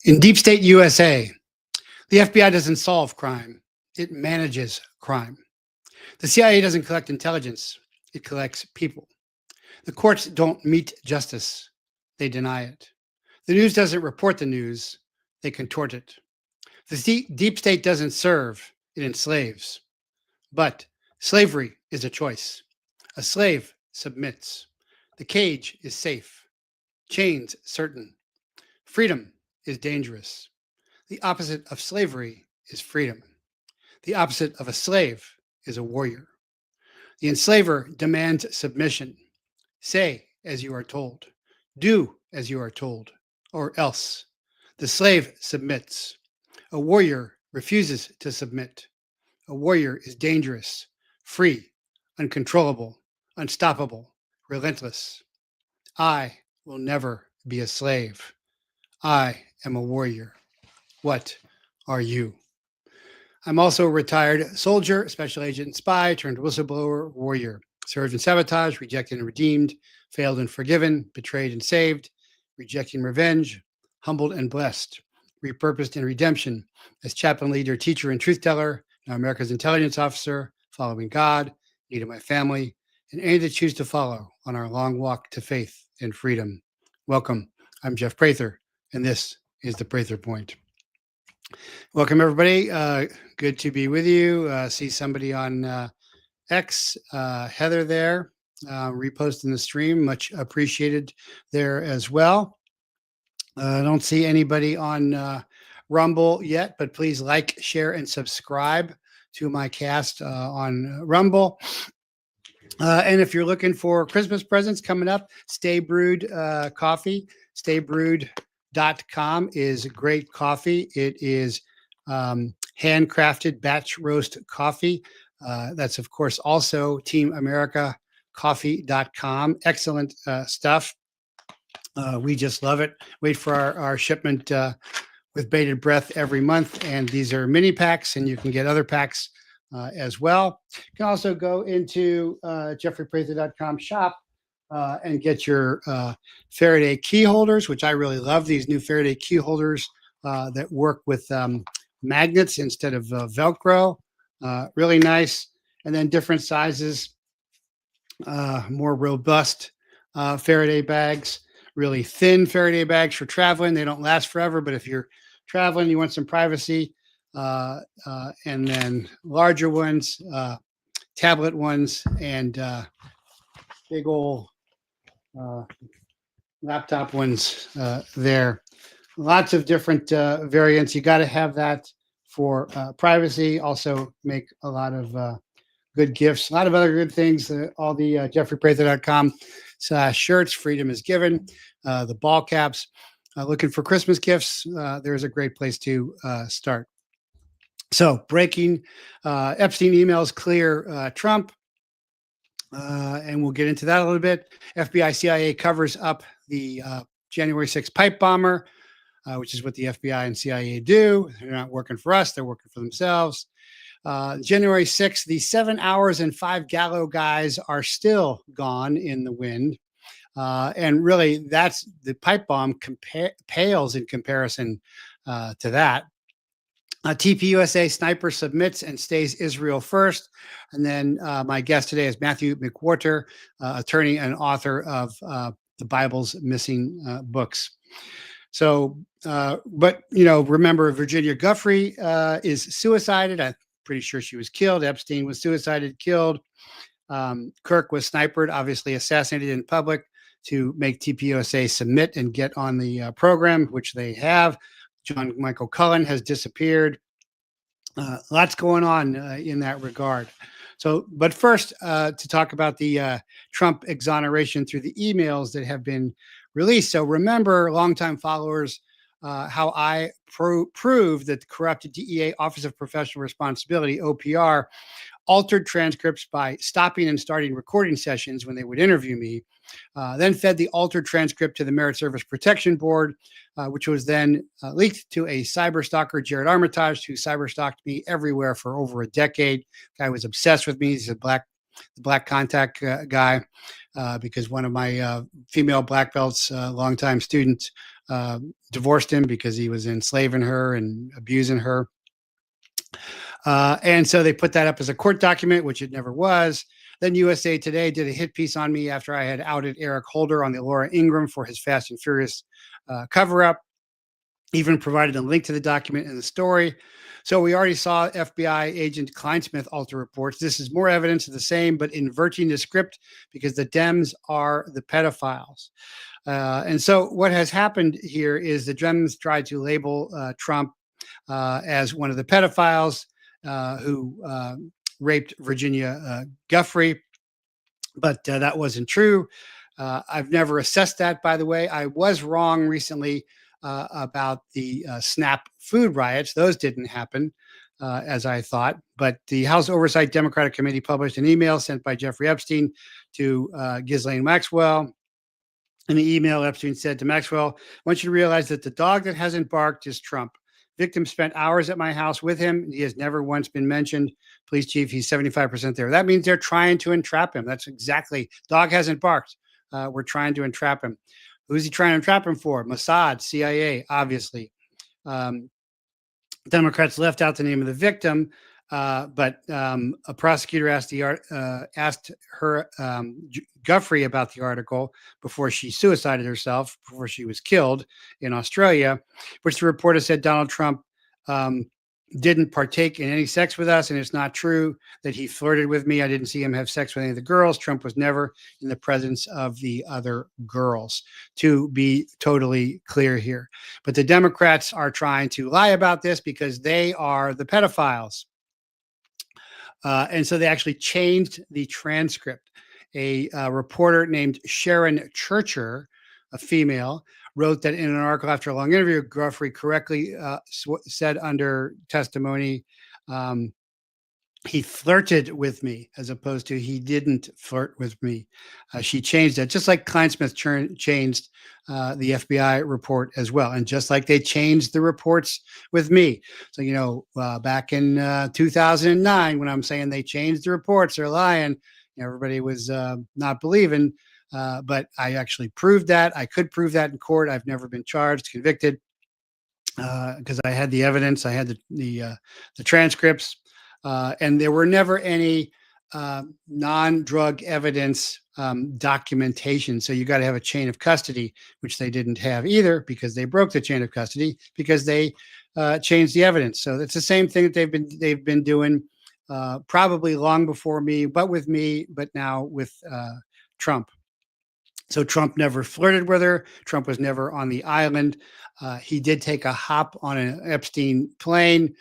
In deep state USA, the FBI doesn't solve crime, it manages crime. The CIA doesn't collect intelligence, it collects people. The courts don't meet justice, they deny it. The news doesn't report the news, they contort it. The deep state doesn't serve, it enslaves. But slavery is a choice. A slave submits. The cage is safe. Chains certain. Freedom is dangerous. The opposite of slavery is freedom. The opposite of a slave is a warrior. The enslaver demands submission. Say as you are told. Do as you are told, or else. The slave submits. A warrior refuses to submit. A warrior is dangerous, free, uncontrollable, unstoppable, relentless. I will never be a slave. I am a warrior. What are you? I'm also a retired soldier, special agent, spy, turned whistleblower, warrior. Served in sabotage, rejected and redeemed, failed and forgiven, betrayed and saved, rejecting revenge, humbled and blessed, repurposed in redemption, as chaplain, leader, teacher, and truth teller, now America's intelligence officer, following God, leading my family, and any that choose to follow on our long walk to faith and freedom. Welcome. I'm Jeff Prather, and this is the Prather Point. Welcome, everybody. Good to be with you. See somebody on X, Heather there, reposting the stream. Much appreciated there as well. I don't see anybody on Rumble yet, but please like, share, and subscribe to my cast on Rumble. And if you're looking for Christmas presents coming up, Stay Brewed coffee, staybrewed.com is great coffee. It is handcrafted batch roast coffee. That's, of course, also teamamericcoffee.com. Excellent stuff. We just love it. Wait for our shipment with bated breath every month. And these are mini packs, and you can get other packs as well. You can also go into jeffreyprather.com shop and get your Faraday key holders, which I really love. These new Faraday key holders that work with magnets instead of Velcro. Really nice. And then different sizes, more robust Faraday bags. Really thin Faraday bags for traveling. They don't last forever, but if you're traveling, you want some privacy. And then larger ones, tablet ones, and big old laptop ones there. Lots of different variants. You got to have that for privacy. Also make a lot of good gifts, a lot of other good things. All the jeffreyprather.com shirts, freedom is given, the ball caps. Looking for Christmas gifts, there's a great place to start. So breaking Epstein emails clear Trump, and we'll get into that a little bit. FBI CIA covers up the January 6th pipe bomber, which is what the FBI and CIA do. They're not working for us, they're working for themselves. January 6th, the 7 hours and 5 GALLOW guys are still gone in the wind. And really, that's the pipe bomb pales in comparison to that. TPUSA sniper submits and stays Israel first. And then my guest today is MCWHORTER, attorney and author of the Bible's Missing Books. So, but, remember, Virginia Giuffre is suicided. I'm pretty sure she was killed. Epstein was suicided, killed. Kirk was sniped, obviously assassinated in public to make TPUSA submit and get on the program, which they have. John Michael Cullen has disappeared. Lots going on in that regard. So, but first, to talk about the Trump exoneration through the emails that have been released. So remember, longtime followers, how I proved that the corrupted DEA Office of Professional Responsibility, OPR, altered transcripts by stopping and starting recording sessions when they would interview me, then fed the altered transcript to the Merit Service Protection Board, which was then leaked to a cyber stalker, Jared Armitage, who cyber stalked me everywhere for over a decade. Guy was obsessed with me. He's a black the black contact guy, because one of my female black belts, longtime student, divorced him because he was enslaving her and abusing her. And so they put that up as a court document, which it never was. Then USA Today did a hit piece on me after I had outed Eric Holder on the Laura Ingraham for his Fast and Furious cover up, even provided a link to the document in the story. So we already saw FBI agent Kleinsmith alter reports. This is more evidence of the same, but inverting the script because the Dems are the pedophiles. And so what has happened here is the Dems tried to label Trump as one of the pedophiles who raped Virginia Giuffre, but that wasn't true. I've never assessed that, by the way. I was wrong recently about the SNAP food riots. Those didn't happen as I thought, but the House Oversight Democratic Committee published an email sent by Jeffrey Epstein to Ghislaine Maxwell. In the email, Epstein said to Maxwell, "I want you to realize that the dog that hasn't barked is Trump. Victim spent hours at my house with him. He has never once been mentioned. Police chief, he's 75% there." That means they're trying to entrap him. That's exactly. Dog hasn't barked. We're trying to entrap him. Who's he trying to entrap him for? Mossad, CIA, obviously. Democrats left out the name of the victim, but a prosecutor asked her Giuffre about the article before she suicided herself, before she was killed in Australia, which the reporter said Donald Trump didn't partake in any sex with us, and it's not true that he flirted with me. I didn't see him have sex with any of the girls. Trump was never in the presence of the other girls, to be totally clear here. But the Democrats are trying to lie about this because they are the pedophiles. And so they actually changed the transcript. A reporter named Sharon Churcher, a female, wrote that in an article after a long interview, Giuffre correctly said under testimony, he flirted with me, as opposed to he didn't flirt with me. She changed that, just like Kleinsmith changed the FBI report as well. And just like they changed the reports with me. So, back in 2009, when I'm saying they changed the reports, they're lying, everybody was not believing. But I actually proved that. I could prove that in court. I've never been charged, convicted, because I had the evidence. I had the transcripts. And there were never any non-drug evidence documentation. So you got to have a chain of custody, which they didn't have either, because they broke the chain of custody because they changed the evidence. So it's the same thing that they've been doing probably long before me, but with me, but now with Trump. So Trump never flirted with her. Trump was never on the island. He did take a hop on an Epstein plane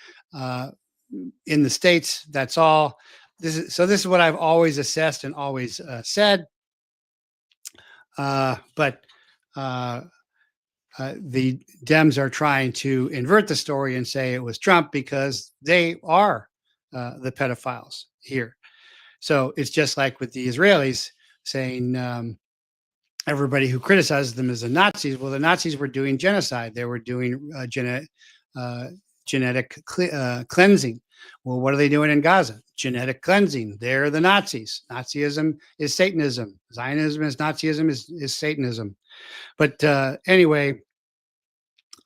in the States. That's all. This is what I've always assessed and always said. But the Dems are trying to invert the story and say it was Trump because they are the pedophiles here. So it's just like with the Israelis saying everybody who criticizes them as the Nazis. Well, the Nazis were doing genocide. They were doing genetic cleansing. Well, what are they doing in Gaza? Genetic cleansing. They're the Nazis. Nazism is Satanism. Zionism is Nazism is Satanism. But anyway,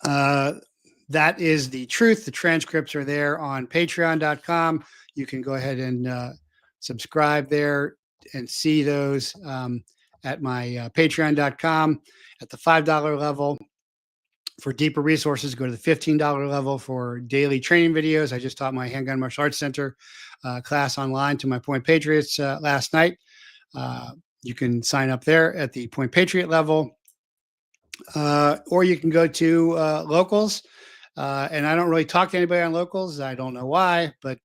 that is the truth. The transcripts are there on patreon.com. You can go ahead and subscribe there and see those at my patreon.com at the $5 level. For deeper resources, go to the $15 level for daily training videos. I just taught my Handgun Martial Arts Center class online to my Point Patriots last night. You can sign up there at the Point Patriot level, or you can go to Locals. And I don't really talk to anybody on Locals. I don't know why, but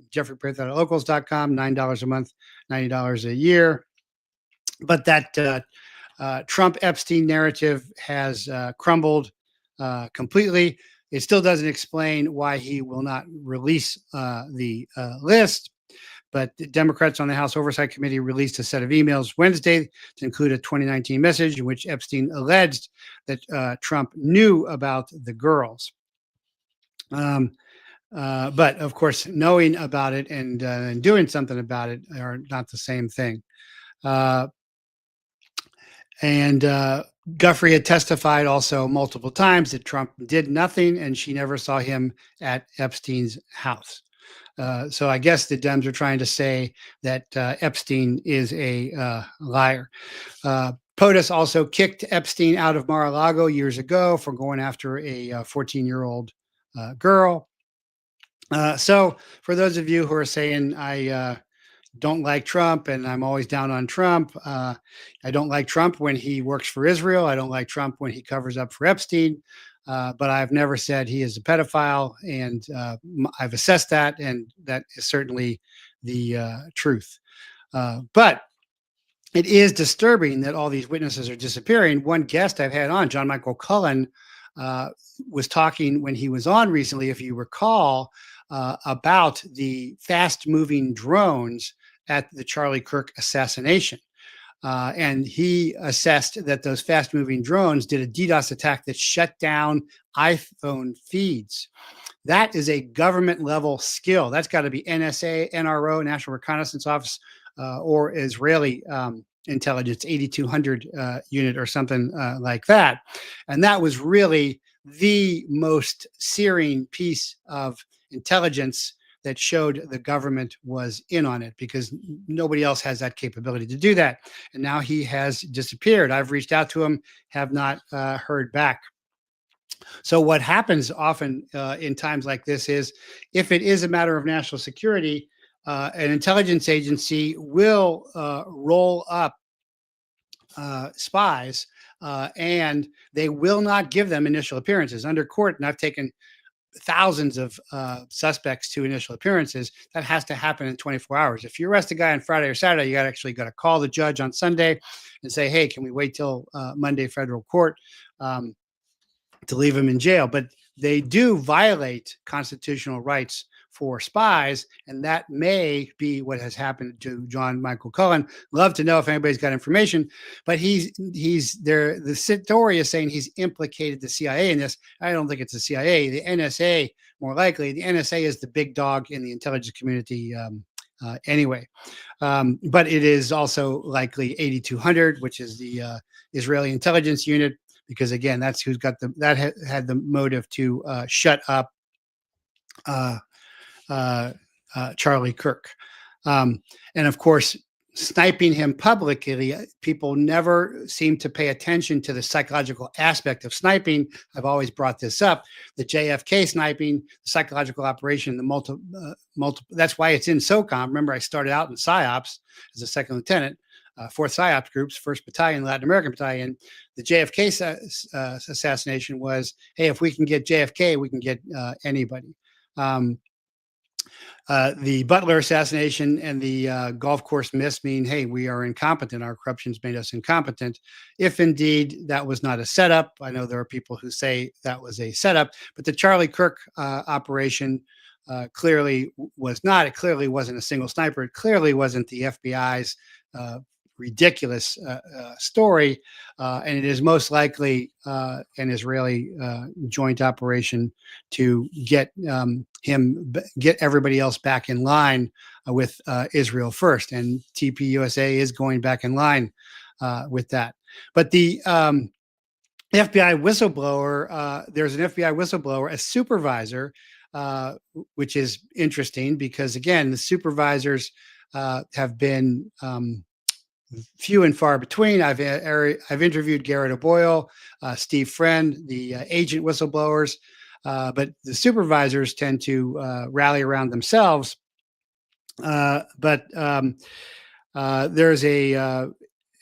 Jeffrey Pritchett at locals.com, $9 a month, $90 a year. But that Trump Epstein narrative has crumbled completely. It still doesn't explain why he will not release the list. But the Democrats on the House Oversight Committee released a set of emails Wednesday to include a 2019 message in which Epstein alleged that Trump knew about the girls. But of course, knowing about it and doing something about it are not the same thing. Uh, and Guthrie had testified also multiple times that Trump did nothing and she never saw him at Epstein's house. So I guess the Dems are trying to say that Epstein is a liar. POTUS also kicked Epstein out of Mar-a-Lago years ago for going after a 14-year-old girl. So for those of you who are saying I don't like Trump and I'm always down on Trump, I don't like Trump when he works for Israel. I don't like Trump when he covers up for Epstein. But I've never said he is a pedophile, and I've assessed that, and that is certainly the truth. But it is disturbing that all these witnesses are disappearing. One guest I've had on, John Michael Cullen, uh, was talking when he was on recently, if you recall, about the fast moving drones at the Charlie Kirk assassination. And he assessed that those fast moving drones did a DDoS attack that shut down iPhone feeds. That is a government level skill. That's got to be NSA, NRO, National Reconnaissance Office, or Israeli intelligence 8200 unit or something like that. And that was really the most searing piece of intelligence that showed the government was in on it, because nobody else has that capability to do that. And now he has disappeared. I've reached out to him, have not heard back. So what happens often in times like this is, if it is a matter of national security, an intelligence agency will roll up spies, and they will not give them initial appearances under court. And I've taken thousands of suspects to initial appearances. That has to happen in 24 hours. If you arrest a guy on Friday or Saturday, you actually got to call the judge on Sunday and say, hey, can we wait till Monday federal court to leave him in jail? But they do violate constitutional rights for spies, and that may be what has happened to John Michael Cullen. Love to know if anybody's got information, but he's there. The story is saying he's implicated the CIA in this. I don't think it's the CIA, the NSA, more likely. The NSA is the big dog in the intelligence community anyway. But it is also likely 8200, which is the Israeli intelligence unit, because again, that's who's got had the motive to shut up Charlie Kirk. And of course, sniping him publicly, people never seem to pay attention to the psychological aspect of sniping. I've always brought this up. The JFK sniping, the psychological operation, the multiple, that's why it's in SOCOM. Remember, I started out in PSYOPs as a second lieutenant, 4th PSYOPs Groups, 1st Battalion, Latin American Battalion. The JFK assassination was, hey, if we can get JFK, we can get anybody. The Butler assassination and the golf course miss mean, hey, we are incompetent. Our corruption's made us incompetent. If indeed that was not a setup, I know there are people who say that was a setup, but the Charlie Kirk operation clearly was not. It clearly wasn't a single sniper. It clearly wasn't the FBI's ridiculous story, and it is most likely an Israeli joint operation to get get everybody else back in line with Israel first, and TPUSA is going back in line with that. But the FBI whistleblower, there's an FBI whistleblower, a supervisor, which is interesting because again, the supervisors have been few and far between. I've interviewed Garrett O'Boyle, Steve Friend, the agent whistleblowers, but the supervisors tend to rally around themselves. But there's a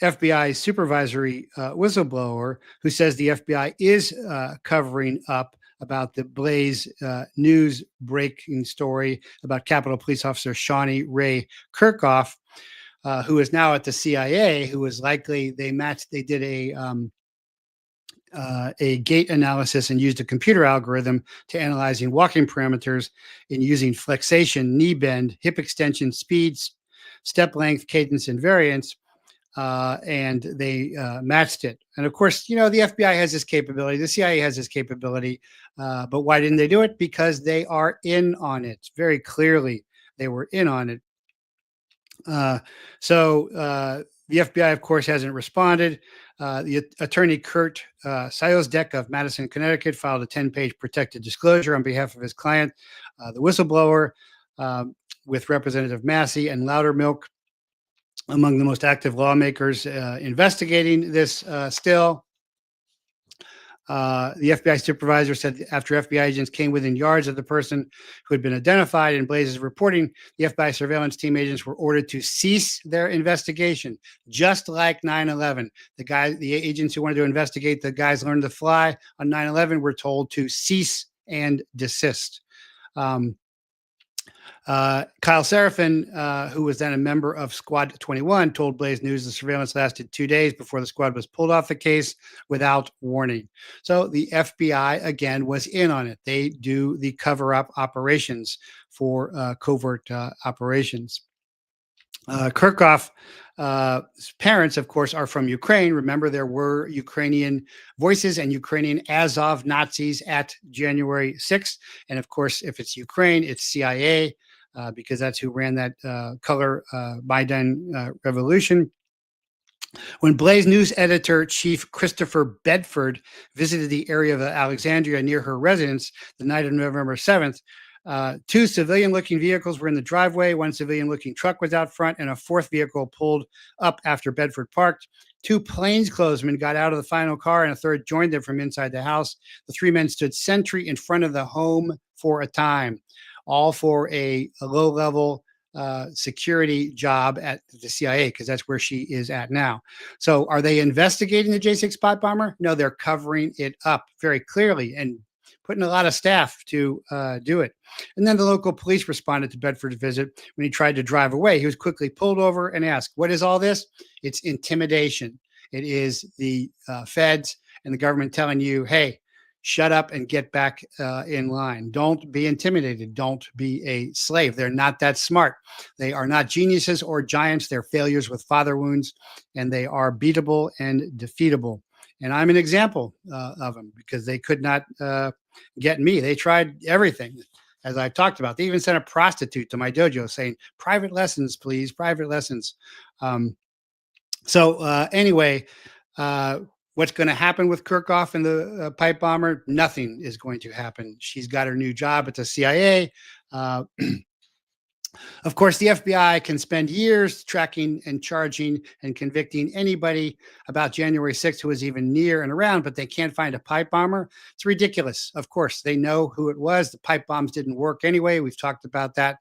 FBI supervisory whistleblower who says the FBI is covering up about the Blaze news breaking story about Capitol Police Officer Shawnee Ray Kirkhoff, who is now at the CIA, who is likely, they did a gait analysis and used a computer algorithm to analyzing walking parameters in using flexation, knee bend, hip extension, speeds, step length, cadence, and variance. and they matched it. And of course, the FBI has this capability, the CIA has this capability, but why didn't they do it? Because they are in on it. Very clearly, they were in on it. So the FBI, of course, hasn't responded. The attorney Kurt Siosdek of Madison, Connecticut, filed a 10-page protected disclosure on behalf of his client, the whistleblower, with Representative Massey and Loudermilk among the most active lawmakers investigating this still. The FBI supervisor said after FBI agents came within yards of the person who had been identified in Blaze's reporting, the FBI surveillance team agents were ordered to cease their investigation, just like 9/11. The agents who wanted to investigate the guys learned to fly on 9/11 were told to cease and desist. Kyle Seraphin, who was then a member of Squad 21, told Blaze News the surveillance lasted 2 days before the squad was pulled off the case without warning. So the FBI, again, was in on it. They do the cover-up operations for covert operations. Kirchhoff's parents, of course, are from Ukraine. Remember, there were Ukrainian voices and Ukrainian Azov Nazis at January 6th. And of course, if it's Ukraine, it's CIA, because that's who ran that color Maidan revolution. When Blaze News editor-chief Christopher Bedford visited the area of Alexandria near her residence the night of November 7th, 2 civilian-looking vehicles were in the driveway. 1 civilian-looking truck was out front, and a 4th vehicle pulled up after Bedford parked. 2 plainclothesmen got out of the final car, and a 3rd joined them from inside the house. The 3 men stood sentry in front of the home for a time, all for a low-level security job at the CIA, because that's where she is at now. So are they investigating the J6 spot bomber? No, they're covering it up very clearly and putting a lot of staff to do it. And then the local police responded to Bedford's visit. When he tried to drive away, he was quickly pulled over and asked, "What is all this?" It's intimidation. It is the feds and the government telling you, hey, shut up and get back in line. Don't be intimidated. Don't be a slave. They're not that smart. They are not geniuses or giants. They're failures with father wounds, and they are beatable and defeatable. And I'm an example of them, because they could not get me. They tried everything, as I've talked about. They even sent a prostitute to my dojo saying, "Private lessons, please, private lessons." Anyway, what's going to happen with Kirchhoff and the pipe bomber? Nothing is going to happen. She's got her new job at the CIA. Of course, the FBI can spend years tracking and charging and convicting anybody about January 6th who was even near and around, but they can't find a pipe bomber. It's ridiculous. Of course, they know who it was. The pipe bombs didn't work anyway. We've talked about that.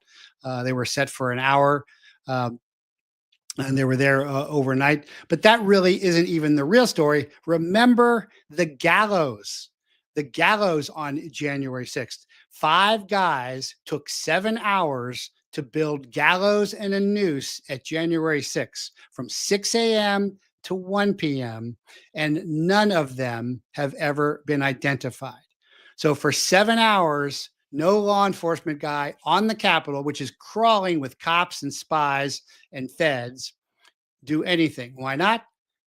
They were set for an hour. And they were there overnight. But that really isn't even the real story. Remember the gallows. The gallows on January 6th. 5 guys took 7 hours to build gallows and a noose at January 6th from 6 a.m. to 1 p.m. And none of them have ever been identified. So for 7 hours, no law enforcement guy on the Capitol, which is crawling with cops and spies and feds, do anything. Why not?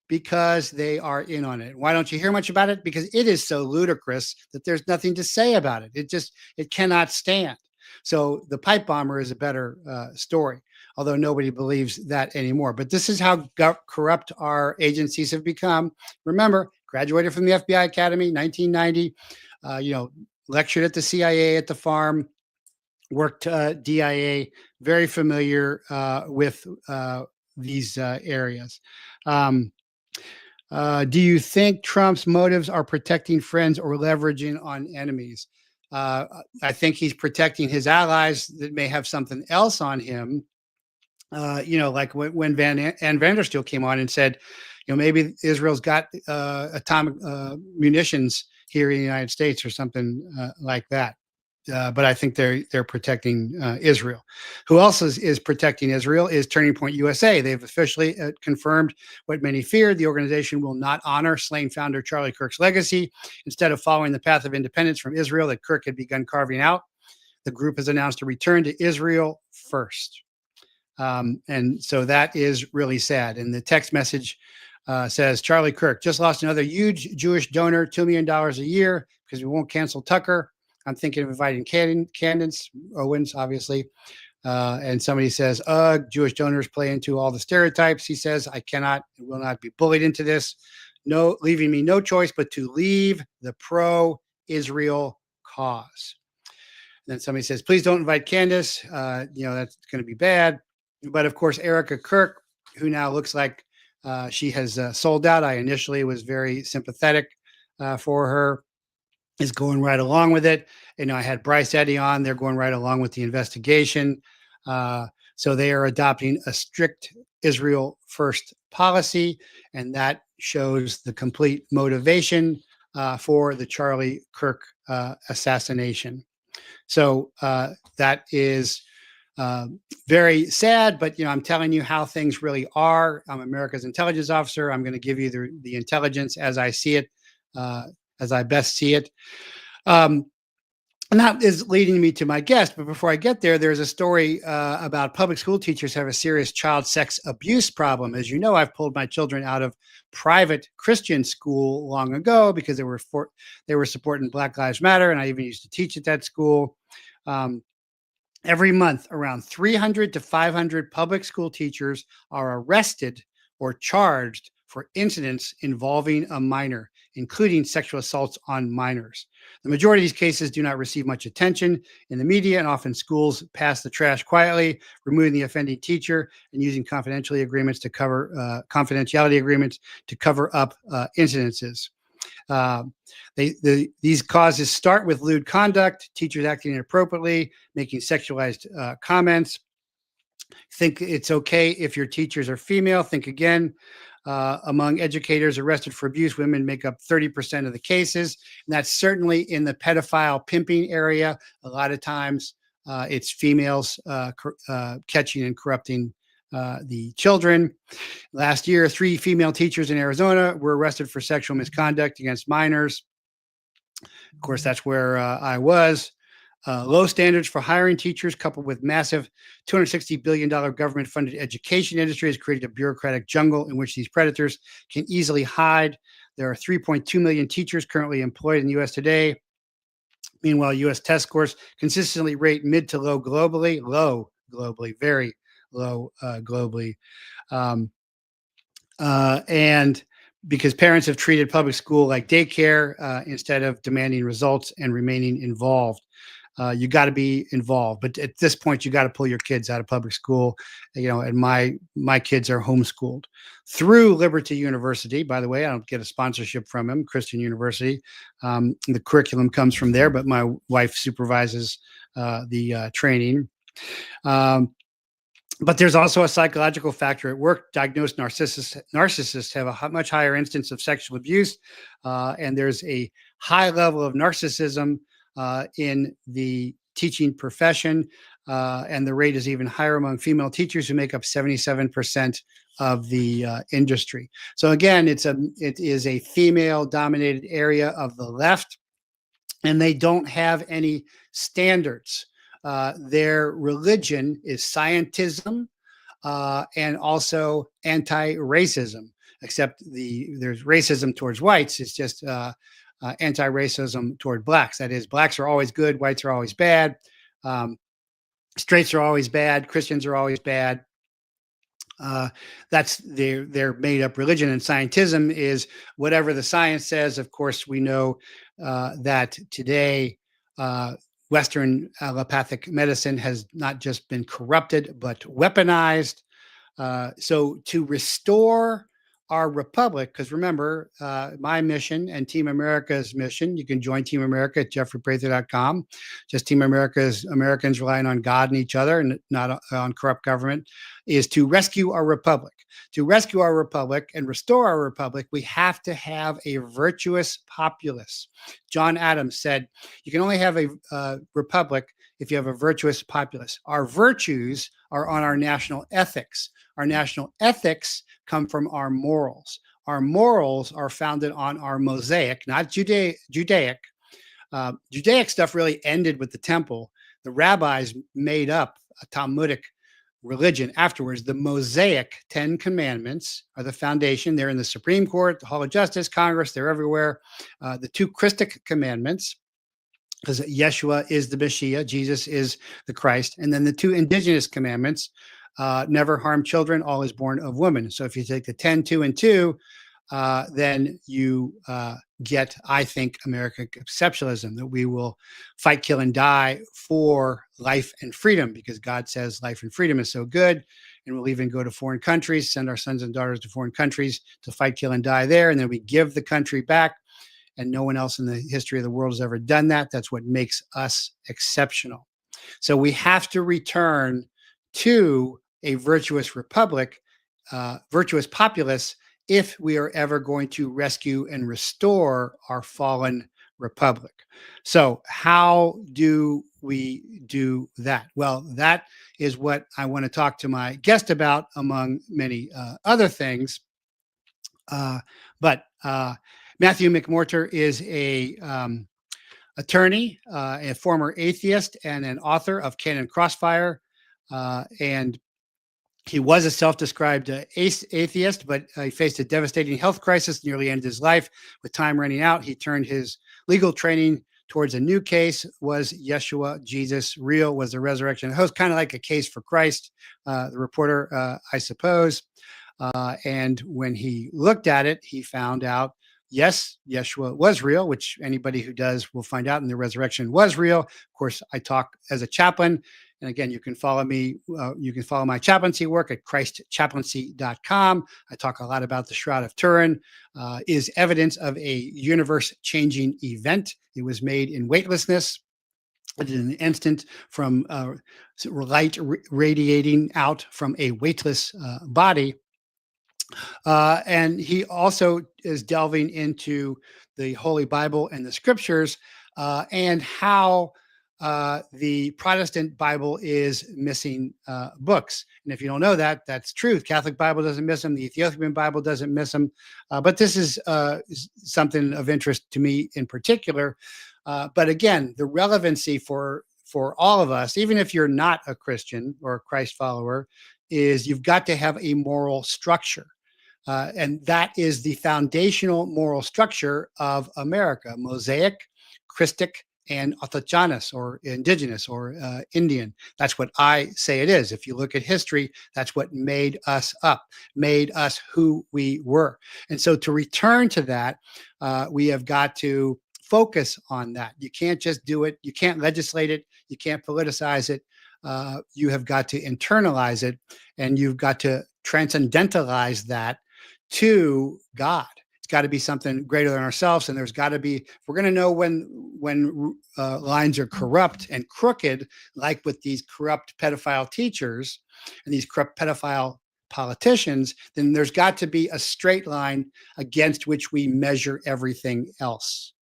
Because they are in on it. Why don't you hear much about it? Because it is so ludicrous that there's nothing to say about it. It cannot stand. So the pipe bomber is a better story, although nobody believes that anymore. But this is how corrupt our agencies have become. Remember, graduated from the FBI Academy, 1990, lectured at the CIA at the farm, worked DIA, very familiar with these areas. Do you think Trump's motives are protecting friends or leveraging on enemies? I think he's protecting his allies that may have something else on him. Like when Van Vandersteel came on and said, maybe Israel's got atomic munitions here in the United States or something like that. But I think they're protecting Israel. Who else is protecting Israel is Turning Point USA. They've officially confirmed what many feared. The organization will not honor slain founder Charlie Kirk's legacy. Instead of following the path of independence from Israel that Kirk had begun carving out, the group has announced a return to Israel first. And so that is really sad. And the text message says, Charlie Kirk just lost another huge Jewish donor, $2 million a year because we won't cancel Tucker. I'm thinking of inviting Candace Owens, obviously. And somebody says, Jewish donors play into all the stereotypes. He says, I cannot and will not be bullied into this. No, leaving me no choice but to leave the pro-Israel cause. And then somebody says, please don't invite Candace. That's going to be bad. But of course, Erica Kirk, who now looks like she has sold out. I initially was very sympathetic for her, is going right along with it. I had Bryce Eddy on. They're going right along with the investigation. So they are adopting a strict Israel first policy, and that shows the complete motivation for the Charlie Kirk assassination. So that is very sad, but I'm telling you how things really are. I'm America's intelligence officer. I'm going to give you the intelligence as I see it, as I best see it. And that is leading me to my guest. But before I get there, there's a story about public school teachers have a serious child sex abuse problem. As you know, I've pulled my children out of private Christian school long ago because they were supporting Black Lives Matter, and I even used to teach at that school. Every month, around 300 to 500 public school teachers are arrested or charged for incidents involving a minor, including sexual assaults on minors. The majority of these cases do not receive much attention in the media, and often schools pass the trash quietly, removing the offending teacher and using confidentiality agreements to cover up incidences. These causes start with lewd conduct, teachers acting inappropriately, making sexualized comments. Think it's okay if your teachers are female. Think again. Among educators arrested for abuse, women make up 30% of the cases. And that's certainly in the pedophile pimping area. A lot of times it's females catching and corrupting the children. Last year, 3 female teachers in Arizona were arrested for sexual misconduct against minors. Of course, that's where I was. Low standards for hiring teachers, coupled with massive $260 billion government-funded education industry, has created a bureaucratic jungle in which these predators can easily hide. There are 3.2 million teachers currently employed in the U.S. today. Meanwhile, U.S. test scores consistently rate mid to low globally, very low globally. And because parents have treated public school like daycare instead of demanding results and remaining involved. You got to be involved, but at this point, you got to pull your kids out of public school. And my kids are homeschooled through Liberty University. By the way, I don't get a sponsorship from them, Christian University. The curriculum comes from there, but my wife supervises the training. But there's also a psychological factor at work. Diagnosed narcissists have a much higher instance of sexual abuse, and there's a high level of narcissism in the teaching profession, and the rate is even higher among female teachers, who make up 77% of the industry. So again, it is a female-dominated area of the left, and they don't have any standards. Their religion is scientism and also anti-racism, except there's racism towards whites. It's just anti-racism toward blacks. That is, blacks are always good, whites are always bad, straights are always bad, Christians are always bad. That's their made up religion. And scientism is whatever the science says. Of course, we know that today Western allopathic medicine has not just been corrupted, but weaponized. So to restore our republic, because remember, my mission and Team America's mission, you can join Team America at jeffreyprather.com. Just Team America's Americans relying on God and each other and not on corrupt government, is to rescue our republic. To rescue our republic and restore our republic, we have to have a virtuous populace. John Adams said, you can only have a republic if you have a virtuous populace. Our virtues are on our national ethics. Our national ethics come from our morals. Our morals are founded on our Mosaic, not Judaic. Judaic stuff really ended with the temple. The rabbis made up a Talmudic religion afterwards. The Mosaic 10 Commandments are the foundation. They're in the Supreme Court, the Hall of Justice, Congress, they're everywhere. The two Christic commandments, because Yeshua is the Messiah, Jesus is the Christ. And then the two indigenous commandments, never harm children, all is born of woman. So if you take the 10, 2, and 2, then you get, I think, American exceptionalism, that we will fight, kill, and die for life and freedom, because God says life and freedom is so good. And we'll even go to foreign countries, send our sons and daughters to foreign countries to fight, kill, and die there. And then we give the country back. And no one else in the history of the world has ever done that. That's what makes us exceptional. So we have to return to a virtuous republic, virtuous populace, if we are ever going to rescue and restore our fallen republic. So how do we do that? Well, that is what I want to talk to my guest about, among many other things. But Matthew McWhorter is a attorney, a former atheist, and an author of Canon Crossfire. And he was a self-described atheist, but he faced a devastating health crisis, nearly ended his life. With time running out, he turned his legal training towards a new case. Was Yeshua, Jesus, real? Was the resurrection? It was kind of like a case for Christ, the reporter, I suppose. And when he looked at it, he found out, yes, Yeshua was real, which anybody who does will find out, and the resurrection was real. Of course, I talk as a chaplain. And again, you can follow me. You can follow my chaplaincy work at christchaplaincy.com. I talk a lot about the Shroud of Turin, is evidence of a universe-changing event. It was made in weightlessness. It is an instant from light radiating out from a weightless body. And he also is delving into the Holy Bible and the Scriptures, and how the Protestant Bible is missing books. And if you don't know that, that's true. Catholic Bible doesn't miss them. The Ethiopian Bible doesn't miss them. But this is something of interest to me in particular. But again, the relevancy for all of us, even if you're not a Christian or a Christ follower, is you've got to have a moral structure. And that is the foundational moral structure of America: Mosaic, Christic, and autochthonous, or indigenous, or Indian. That's what I say it is. If you look at history, that's what made us up, made us who we were. And so to return to that, we have got to focus on that. You can't just do it. You can't legislate it. You can't politicize it. You have got to internalize it, and you've got to transcendentalize that to God. It's got to be something greater than ourselves. And there's got to be, if we're going to know when lines are corrupt and crooked, like with these corrupt pedophile teachers and these corrupt pedophile politicians, then there's got to be a straight line against which we measure everything else.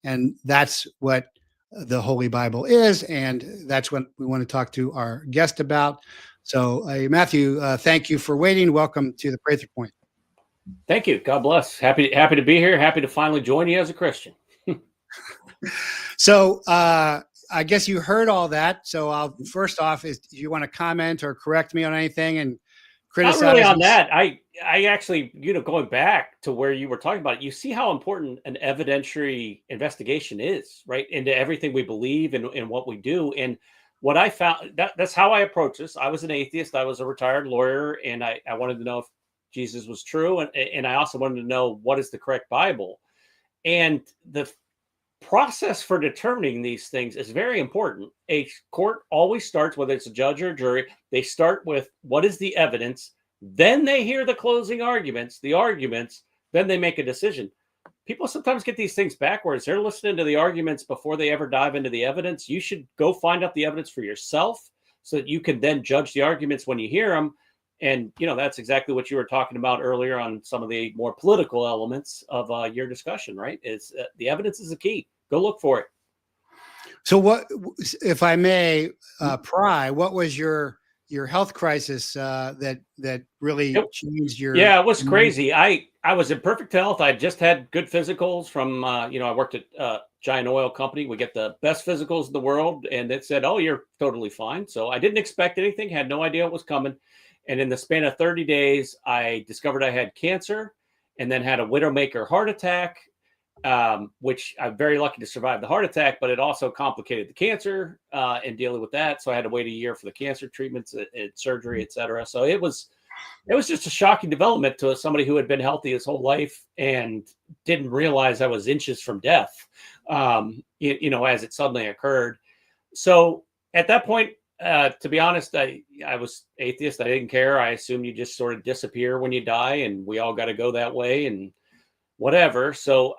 And that's what the Holy Bible is. And that's what we want to talk to our guest about. So Matthew, thank you for waiting. Welcome to the Prather Point. Thank you. God bless. Happy to be here. Happy to finally join you as a Christian. So I guess you heard all that. So I'll first off, do you want to comment or correct me on anything and criticize? Not really on that. I actually, going back to where you were talking about it, you see how important an evidentiary investigation is, right? Into everything we believe and what we do. And what I found, that's how I approach this. I was an atheist. I was a retired lawyer, and I wanted to know if Jesus was true. And I also wanted to know what is the correct Bible. And the process for determining these things is very important. A court always starts, whether it's a judge or a jury, they start with what is the evidence. Then they hear the closing arguments, then they make a decision. People sometimes get these things backwards. They're listening to the arguments before they ever dive into the evidence. You should go find out the evidence for yourself so that you can then judge the arguments when you hear them. And, that's exactly what you were talking about earlier on some of the more political elements of your discussion, right? Is the evidence is the key. Go look for it. So what, if I may pry, what was your health crisis that really changed your? Yeah, it was crazy. I I was in perfect health. I just had good physicals from, I worked at Giant Oil Company. We get the best physicals in the world. And it said, oh, you're totally fine. So I didn't expect anything, had no idea what was coming. And in the span of 30 days, I discovered I had cancer and then had a widowmaker heart attack, which I'm very lucky to survive the heart attack, but it also complicated the cancer and dealing with that. So I had to wait a year for the cancer treatments and surgery, et cetera. So it was just a shocking development to somebody who had been healthy his whole life and didn't realize I was inches from death, as it suddenly occurred. So at that point, to be honest, I was atheist. I didn't care. I assumed you just sort of disappear when you die and we all got to go that way and whatever. So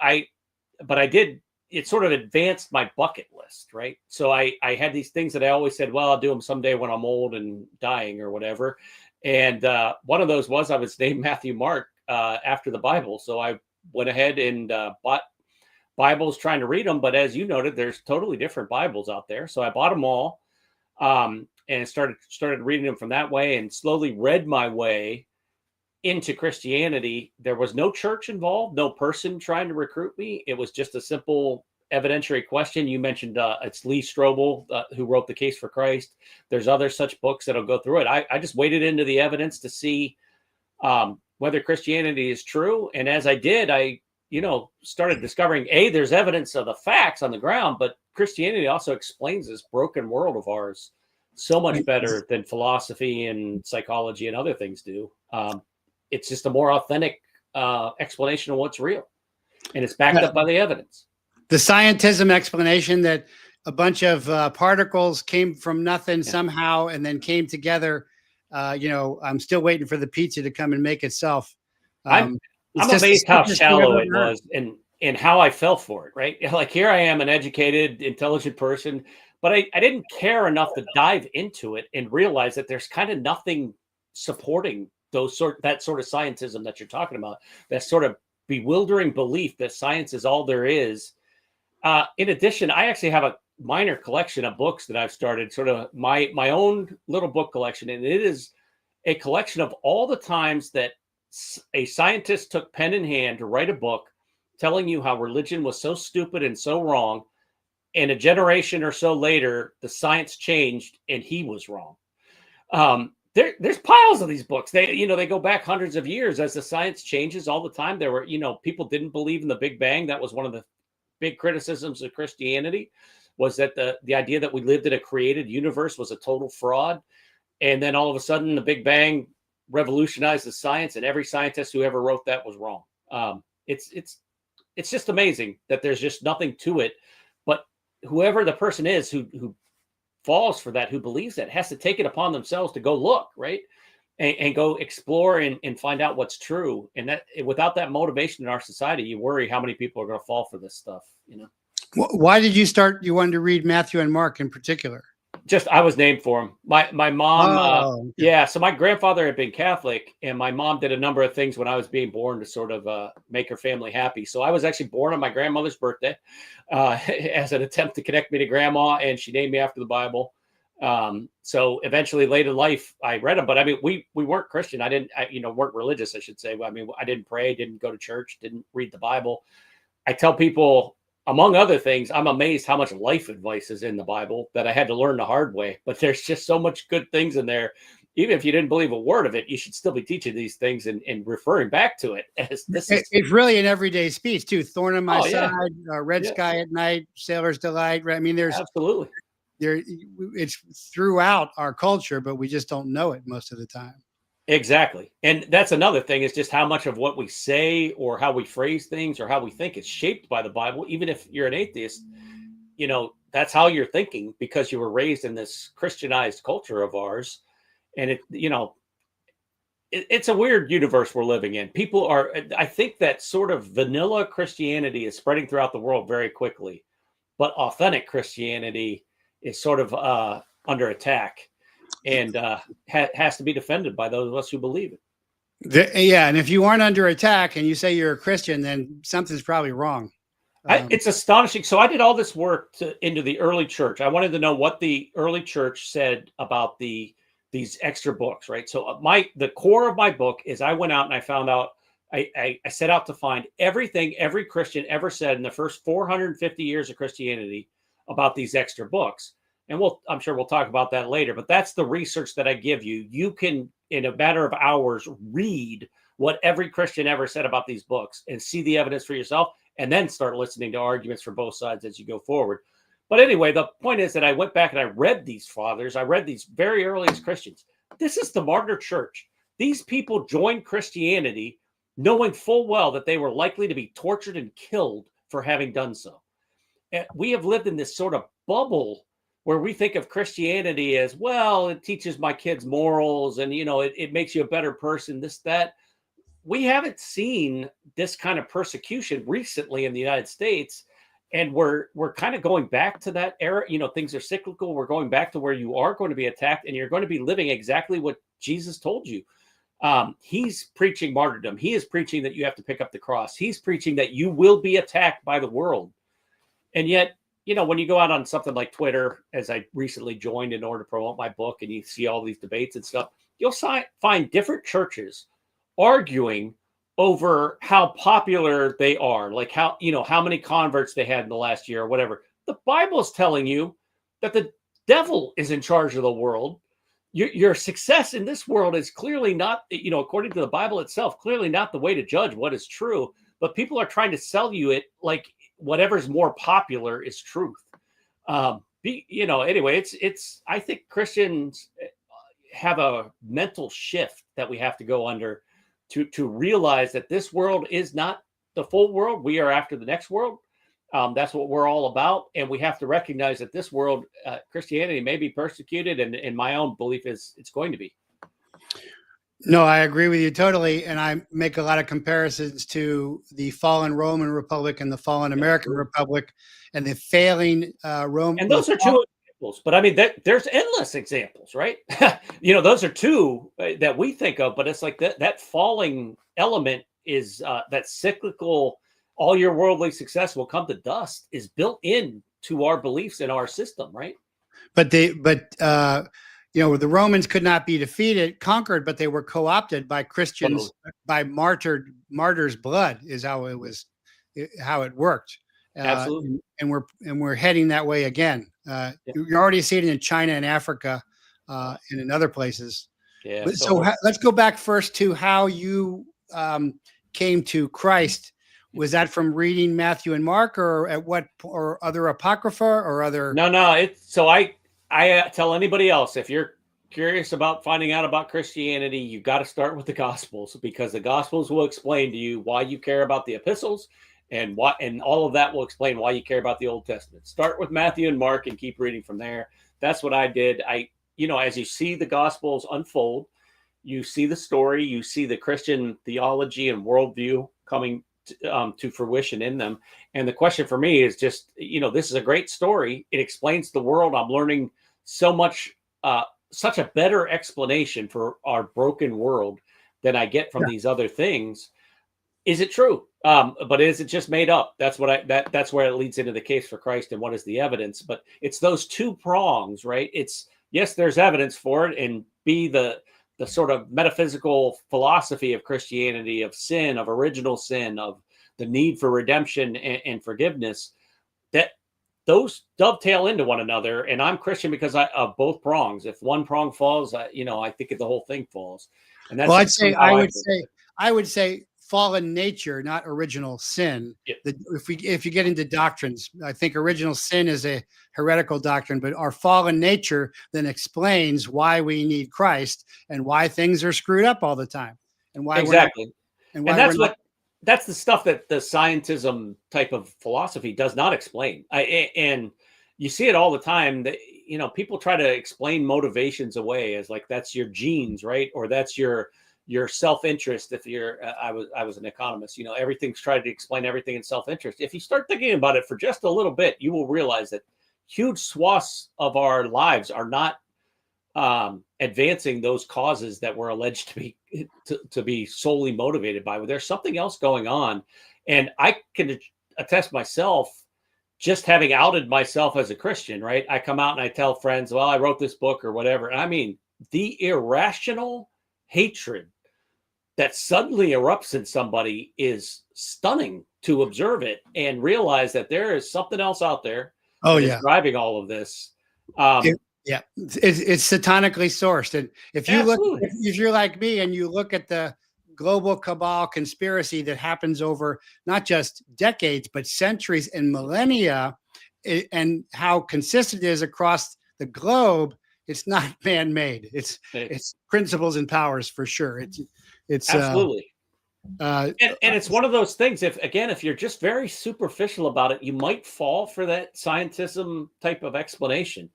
but I did, it sort of advanced my bucket list, right? So I had these things that I always said, well, I'll do them someday when I'm old and dying or whatever. And one of those was I was named Matthew Mark after the Bible. So I went ahead and bought Bibles trying to read them. But as you noted, there's totally different Bibles out there. So I bought them all and started reading them from that way and slowly read my way into Christianity. There was no church involved, no person trying to recruit me. It was just a simple evidentiary question. You mentioned it's Lee Strobel who wrote The Case for Christ. There's other such books that'll go through it. I just waded into the evidence to see whether Christianity is true. And as I did, I started discovering, there's evidence of the facts on the ground, but Christianity also explains this broken world of ours so much better than philosophy and psychology and other things do. It's just a more authentic explanation of what's real. And it's backed up by the evidence. The scientism explanation that a bunch of particles came from nothing somehow and then came together. I'm still waiting for the pizza to come and make itself. I'm amazed how shallow it was and how I fell for it, right? Like here I am, an educated, intelligent person, but I didn't care enough to dive into it and realize that there's kind of nothing supporting that sort of scientism that you're talking about, that sort of bewildering belief that science is all there is. In addition, I actually have a minor collection of books that I've started, sort of my own little book collection. And it is a collection of all the times that a scientist took pen in hand to write a book telling you how religion was so stupid and so wrong. And a generation or so later, the science changed and he was wrong. There's piles of these books. They go back hundreds of years as the science changes all the time. There were, people didn't believe in the Big Bang. That was one of the big criticisms of Christianity, was that the idea that we lived in a created universe was a total fraud. And then all of a sudden the Big Bang revolutionized the science, and every scientist who ever wrote that was wrong. It's just amazing that there's just nothing to it. But whoever the person is who falls for that, who believes that, has to take it upon themselves to go look, right? And go explore and find out what's true. And that without that motivation in our society, you worry how many people are going to fall for this stuff, Why did you wanted to read Matthew and Mark in particular? Just, I was named for him. My mom, so my grandfather had been Catholic, and my mom did a number of things when I was being born to sort of make her family happy. So I was actually born on my grandmother's birthday as an attempt to connect me to grandma, and she named me after the Bible. So eventually late in life, I read them, but I mean, we weren't Christian. Weren't religious, I should say. I mean, I didn't pray, didn't go to church, didn't read the Bible. I tell people, among other things, I'm amazed how much life advice is in the Bible that I had to learn the hard way, but there's just so much good things in there. Even if you didn't believe a word of it, you should still be teaching these things and referring back to it. It's really an everyday speech too. Thorn on my side, red sky at night, sailor's delight. Right? I mean, there's absolutely. It's throughout our culture, but we just don't know it most of the time. Exactly. And that's another thing, is just how much of what we say or how we phrase things or how we think is shaped by the Bible. Even if you're an atheist, that's how you're thinking because you were raised in this Christianized culture of ours. And it's a weird universe we're living in. I think that sort of vanilla Christianity is spreading throughout the world very quickly, but authentic Christianity is sort of under attack and has to be defended by those of us who believe it. And if you aren't under attack and you say you're a Christian, then something's probably wrong. It's astonishing. So I did all this work into the early church. I wanted to know what the early church said about these extra books, right? So the core of my book is I went out and I found out I set out to find everything every Christian ever said in the first 450 years of Christianity about these extra books. And I'm sure we'll talk about that later, but that's the research that I give you. You can, in a matter of hours, read what every Christian ever said about these books and see the evidence for yourself, and then start listening to arguments for both sides as you go forward. But anyway, the point is that I went back and I read these fathers. I read these very earliest Christians. This is the martyr church. These people joined Christianity knowing full well that they were likely to be tortured and killed for having done so. And we have lived in this sort of bubble where we think of Christianity as, well, it teaches my kids morals and, it makes you a better person, this, that. We haven't seen this kind of persecution recently in the United States. And we're kind of going back to that era. Things are cyclical. We're going back to where you are going to be attacked and you're going to be living exactly what Jesus told you. He's preaching martyrdom. He is preaching that you have to pick up the cross. He's preaching that you will be attacked by the world. And yet, when you go out on something like Twitter, as I recently joined in order to promote my book, and you see all these debates and stuff, you'll find different churches arguing over how popular they are, like how many converts they had in the last year or whatever. The Bible is telling you that the devil is in charge of the world. Your success in this world is clearly not, according to the Bible itself, clearly not the way to judge what is true. But people are trying to sell you it like whatever's more popular is truth. Anyway, I think Christians have a mental shift that we have to go under to realize that this world is not the full world. We are after the next world. That's what we're all about. And we have to recognize that this world, Christianity may be persecuted. And in my own belief is it's going to be. No, I agree with you totally. And I make a lot of comparisons to the fallen Roman Republic and the fallen American Republic and the failing Rome. And those are two examples. But I mean, there's endless examples, right? Those are two that we think of. But it's like that falling element is that cyclical, all your worldly success will come to dust is built in to our beliefs in our system, right? But the Romans could not be conquered, but they were co-opted by Christians, by martyrs' blood is how it worked. Absolutely. And we're heading that way again. You're already seeing it in China and Africa, and in other places. Yeah. So let's go back first to how you came to Christ. Was that from reading Matthew and Mark, or or other apocrypha or other? No. So I tell anybody else, if you're curious about finding out about Christianity, you've got to start with the Gospels, because the Gospels will explain to you why you care about the epistles, and all of that will explain why you care about the Old Testament. Start with Matthew and Mark and keep reading from there. That's what I did. As you see the Gospels unfold, you see the story, you see the Christian theology and worldview coming to fruition in them. And the question for me is just, this is a great story. It explains the world. I'm learning so much, such a better explanation for our broken world than I get from these other things. Is it true? But is it just made up? That's that's where it leads into the case for Christ and what is the evidence. But it's those two prongs, right? It's, yes, there's evidence for it, and B, the sort of metaphysical philosophy of Christianity, of sin, of original sin, of the need for redemption and forgiveness, that those dovetail into one another. And I'm Christian because of both prongs. If one prong falls, I think the whole thing falls. And that's I would say fallen nature, not original sin. Yeah. If you get into doctrines, I think original sin is a heretical doctrine, but our fallen nature then explains why we need Christ and why things are screwed up all the time, and why exactly. That's the stuff that the scientism type of philosophy does not explain. And you see it all the time that, people try to explain motivations away as like, that's your genes, right? Or that's your self-interest. If I was an economist, everything's tried to explain everything in self-interest. If you start thinking about it for just a little bit, you will realize that huge swaths of our lives are not advancing those causes that we're alleged to be solely motivated by. There's something else going on. And I can attest myself, just having outed myself as a Christian, right? I come out and I tell friends, well, I wrote this book or whatever. And I mean, the irrational hatred that suddenly erupts in somebody is stunning to observe it and realize that there is something else out there Oh that is yeah. driving all of this. Yeah, it's satanically sourced, and if you look, Absolutely. if you're like me and you look at the global cabal conspiracy that happens over not just decades but centuries and millennia, and how consistent it is across the globe, it's not man-made. It's principles and powers for sure. It's Absolutely. uh, And it's one of those things, if you're just very superficial about it, you might fall for that scientism type of explanation.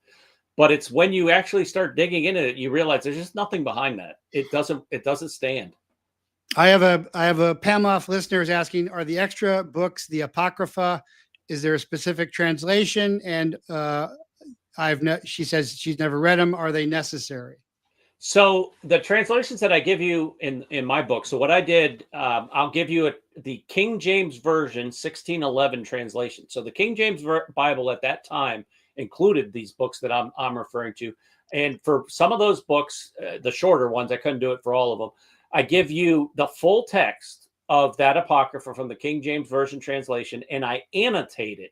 But it's when you actually start digging into it, you realize there's just nothing behind that. It doesn't stand. I have a Pamloff listeners asking, are the extra books the Apocrypha? Is there a specific translation? And she says she's never read them. Are they necessary? So the translations that I give you in my book. So what I did, I'll give you the King James Version 1611 translation. So the King James Bible at that time included these books that I'm referring to. And for some of those books, the shorter ones, I couldn't do it for all of them. I give you the full text of that Apocrypha from the King James Version translation, and I annotate it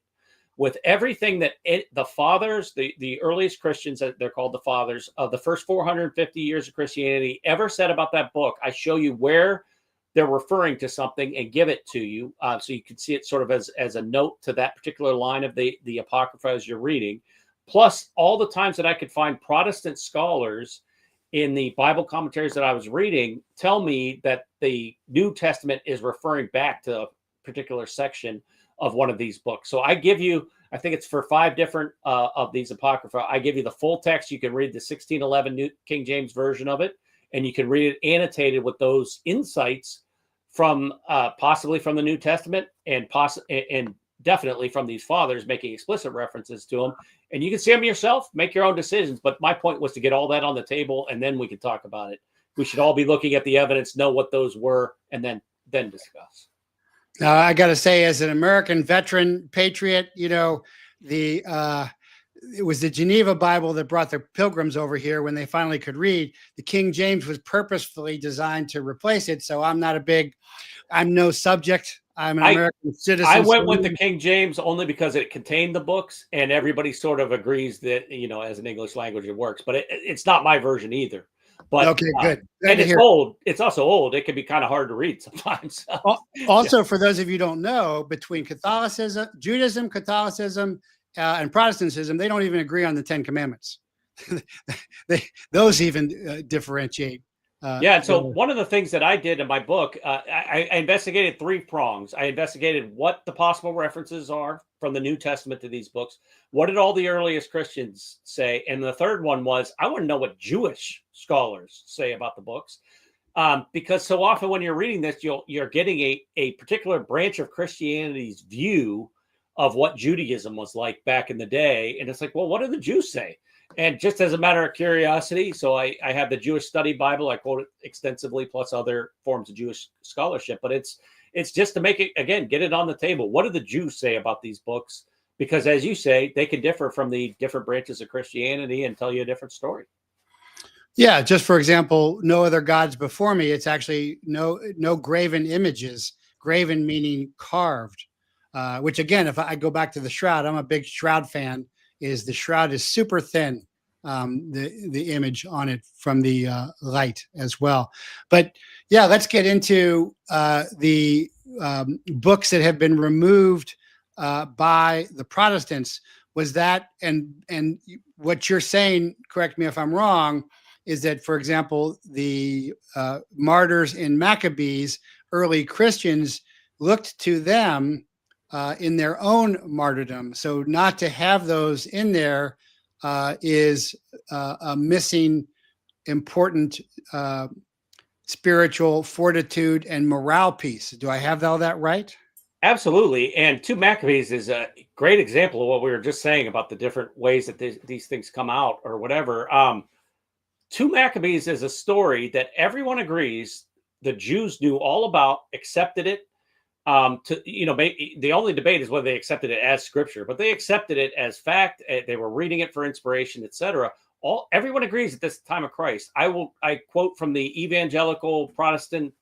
with everything that the fathers, the earliest Christians, they're called the fathers of the first 450 years of Christianity, ever said about that book. I show you where they're referring to something and give it to you, so you can see it sort of as a note to that particular line of the Apocrypha as you're reading. Plus, all the times that I could find Protestant scholars in the Bible commentaries that I was reading tell me that the New Testament is referring back to a particular section of one of these books. So I give you, I think it's for 5 different of these Apocrypha. I give you the full text. You can read the 1611 New King James Version of it, and you can read it annotated with those insights from possibly from the New Testament and definitely from these fathers making explicit references to them. And you can see them yourself, make your own decisions. But my point was to get all that on the table, and then we can talk about it. We should all be looking at the evidence, know what those were, and then discuss. Now, I got to say, as an American veteran patriot, you know, it was the Geneva Bible that brought the Pilgrims over here when they finally could read. The King James was purposefully designed to replace it. So I'm no subject. I'm an American citizen. I went with the King James only because it contained the books, and everybody sort of agrees that, you know, as an English language, it works. But it's not my version either. But okay, good. And it's old. It's also old. It can be kind of hard to read sometimes. Also, for those of you who don't know, between Catholicism, Judaism, Catholicism, and Protestantism, they don't even agree on the 10 Commandments. Those even differentiate. And so one of the things that I did in my book, I investigated 3 prongs. I investigated what the possible references are from the New Testament to these books. What did all the earliest Christians say? And the third one was, I want to know what Jewish scholars say about the books. Because so often when you're reading this, you're getting a particular branch of Christianity's view of what Judaism was like back in the day. And it's like, well, what do the Jews say? And just as a matter of curiosity, so I have the Jewish Study Bible. I quote it extensively, plus other forms of Jewish scholarship. But it's just to make it, again, get it on the table. What do the Jews say about these books? Because as you say, they can differ from the different branches of Christianity and tell you a different story. Yeah, just for example, no other gods before me. It's actually no graven images. Graven meaning carved. Which again, if I go back to the shroud, I'm a big shroud fan. The shroud is super thin, the image on it from the light as well. But yeah, let's get into the books that have been removed by the Protestants. Was that, and what you're saying, correct me if I'm wrong, is that, for example, the martyrs in Maccabees, early Christians looked to them in their own martyrdom. So not to have those in there is a missing important spiritual fortitude and morale piece. Do I have all that right? Absolutely. And 2 Maccabees is a great example of what we were just saying about the different ways that these things come out or whatever. 2 Maccabees is a story that everyone agrees the Jews knew all about, accepted it. The only debate is whether they accepted it as scripture, but they accepted it as fact. They were reading it for inspiration, etc. Everyone agrees at this time of Christ. I quote from the evangelical Protestant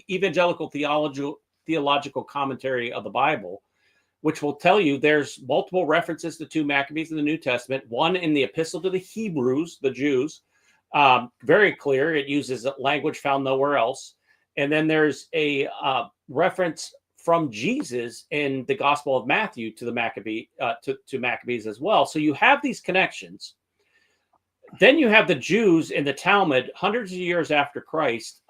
evangelical theological commentary of the Bible, which will tell you there's multiple references to 2 Maccabees in the New Testament. One in the Epistle to the Hebrews, the Jews, very clear. It uses language found nowhere else. And then there's a reference from Jesus in the Gospel of Matthew to the to Maccabees as well. So you have these connections. Then you have the Jews in the Talmud hundreds of years after Christ,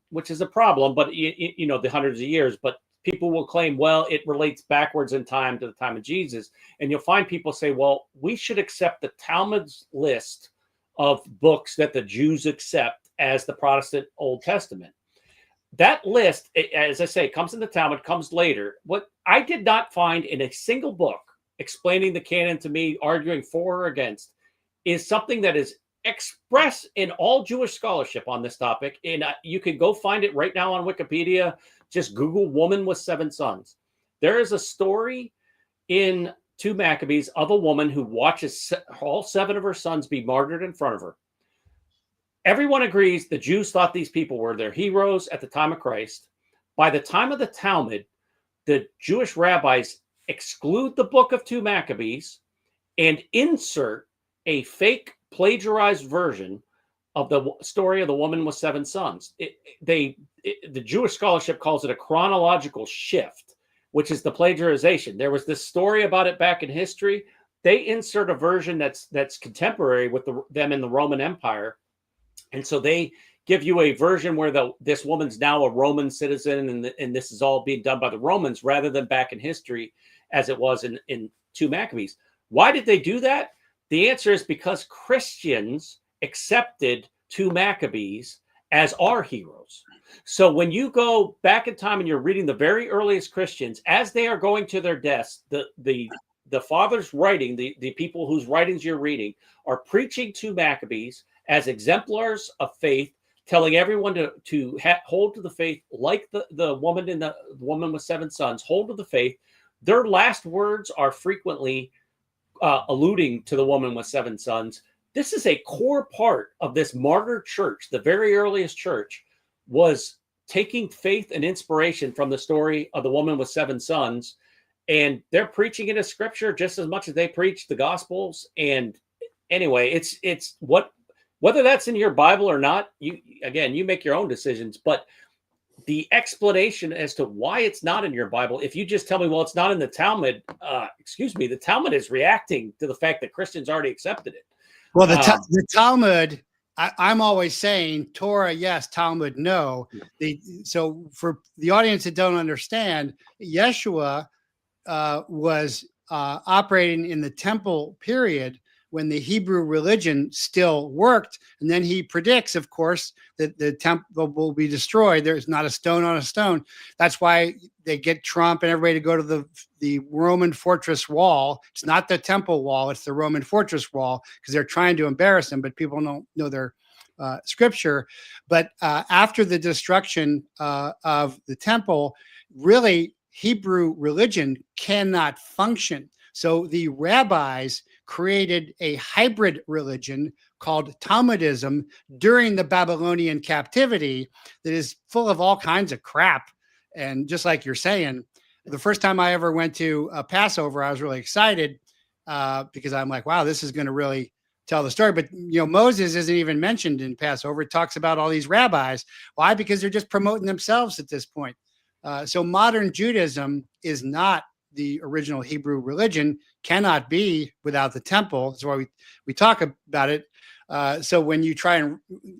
which is a problem, but you know, the hundreds of years, but people will claim, well, it relates backwards in time to the time of Jesus. And you'll find people say, well, we should accept the Talmud's list of books that the Jews accept as the Protestant Old Testament. That list, as I say, comes in the Talmud, comes later. What I did not find in a single book explaining the canon to me, arguing for or against, is something that is expressed in all Jewish scholarship on this topic. And you can go find it right now on Wikipedia. Just Google woman with 7 sons. There is a story in 2 Maccabees of a woman who watches all 7 of her sons be martyred in front of her. Everyone agrees the Jews thought these people were their heroes at the time of Christ. By the time of the Talmud, the Jewish rabbis exclude the book of 2 Maccabees and insert a fake plagiarized version of the story of the woman with 7 sons. The Jewish scholarship calls it a chronological shift, which is the plagiarization. There was this story about it back in history. They insert a version that's contemporary with them in the Roman Empire. And so they give you a version where this woman's now a Roman citizen, and this is all being done by the Romans rather than back in history as it was in 2 Maccabees. Why did they do that? The answer is because Christians accepted 2 Maccabees as our heroes. So when you go back in time and you're reading the very earliest Christians, as they are going to their deaths, the fathers writing, the people whose writings you're reading, are preaching 2 Maccabees as exemplars of faith, telling everyone to hold to the faith, like the woman in the woman with 7 sons, hold to the faith. Their last words are frequently alluding to the woman with 7 sons. This is a core part of this martyr church. The very earliest church was taking faith and inspiration from the story of the woman with 7 sons, and they're preaching it as scripture just as much as they preach the Gospels. And anyway, it's whether that's in your Bible or not, you make your own decisions. But the explanation as to why it's not in your Bible, if you just tell me, well, it's not in the Talmud, the Talmud is reacting to the fact that Christians already accepted it. Well, the Talmud, I'm always saying Torah, yes, Talmud, no. So for the audience that don't understand, Yeshua was operating in the temple period when the Hebrew religion still worked. And then he predicts, of course, that the temple will be destroyed. There's not a stone on a stone. That's why they get Trump and everybody to go to the Roman fortress wall. It's not the temple wall, it's the Roman fortress wall, because they're trying to embarrass them, but people don't know their scripture. But after the destruction of the temple, really, Hebrew religion cannot function. So the rabbis created a hybrid religion called Talmudism during the Babylonian captivity that is full of all kinds of crap. And just like you're saying, the first time I ever went to a Passover, I was really excited because I'm like, wow, this is going to really tell the story. But, Moses isn't even mentioned in Passover. It talks about all these rabbis. Why? Because they're just promoting themselves at this point. So modern Judaism is not the original Hebrew religion, cannot be without the temple. That's why we talk about it. So when you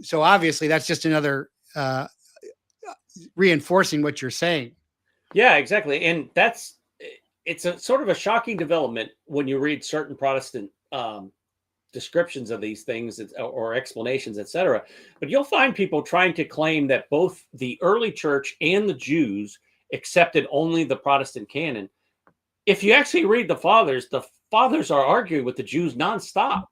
so obviously that's just another reinforcing what you're saying. Yeah, exactly. And it's a sort of a shocking development when you read certain Protestant descriptions of these things or explanations, etc. But you'll find people trying to claim that both the early church and the Jews accepted only the Protestant canon. If you actually read the fathers are arguing with the Jews nonstop,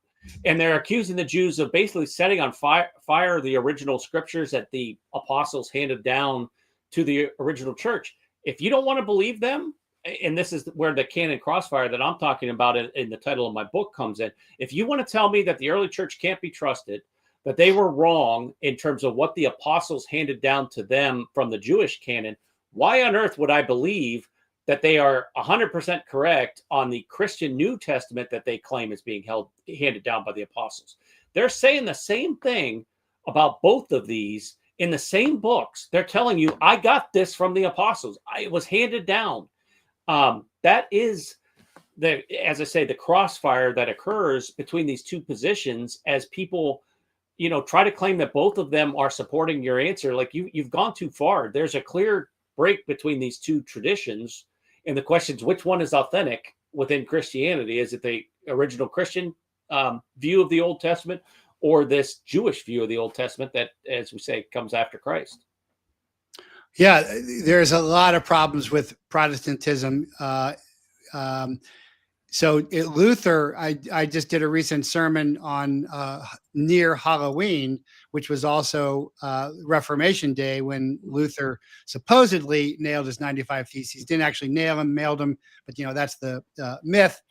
and they're accusing the Jews of basically setting on fire the original scriptures that the apostles handed down to the original church. If you don't want to believe them, and this is where the canon crossfire that I'm talking about in the title of my book comes in. If you want to tell me that the early church can't be trusted, that they were wrong in terms of what the apostles handed down to them from the Jewish canon, why on earth would I believe that they are 100% correct on the Christian New Testament that they claim is being handed down by the apostles? They're saying the same thing about both of these in the same books. They're telling you, I got this from the apostles. It was handed down. That is as I say, the crossfire that occurs between these two positions as people, try to claim that both of them are supporting your answer. Like you've gone too far. There's a clear break between these two traditions. And the question is, which one is authentic within Christianity? Is it the original Christian view of the Old Testament, or this Jewish view of the Old Testament that, as we say, comes after Christ? Yeah, there's a lot of problems with Protestantism. So Luther, I just did a recent sermon on near Halloween, which was also Reformation Day, when Luther supposedly nailed his 95 Theses. Didn't actually nail him, mailed him, but that's the myth.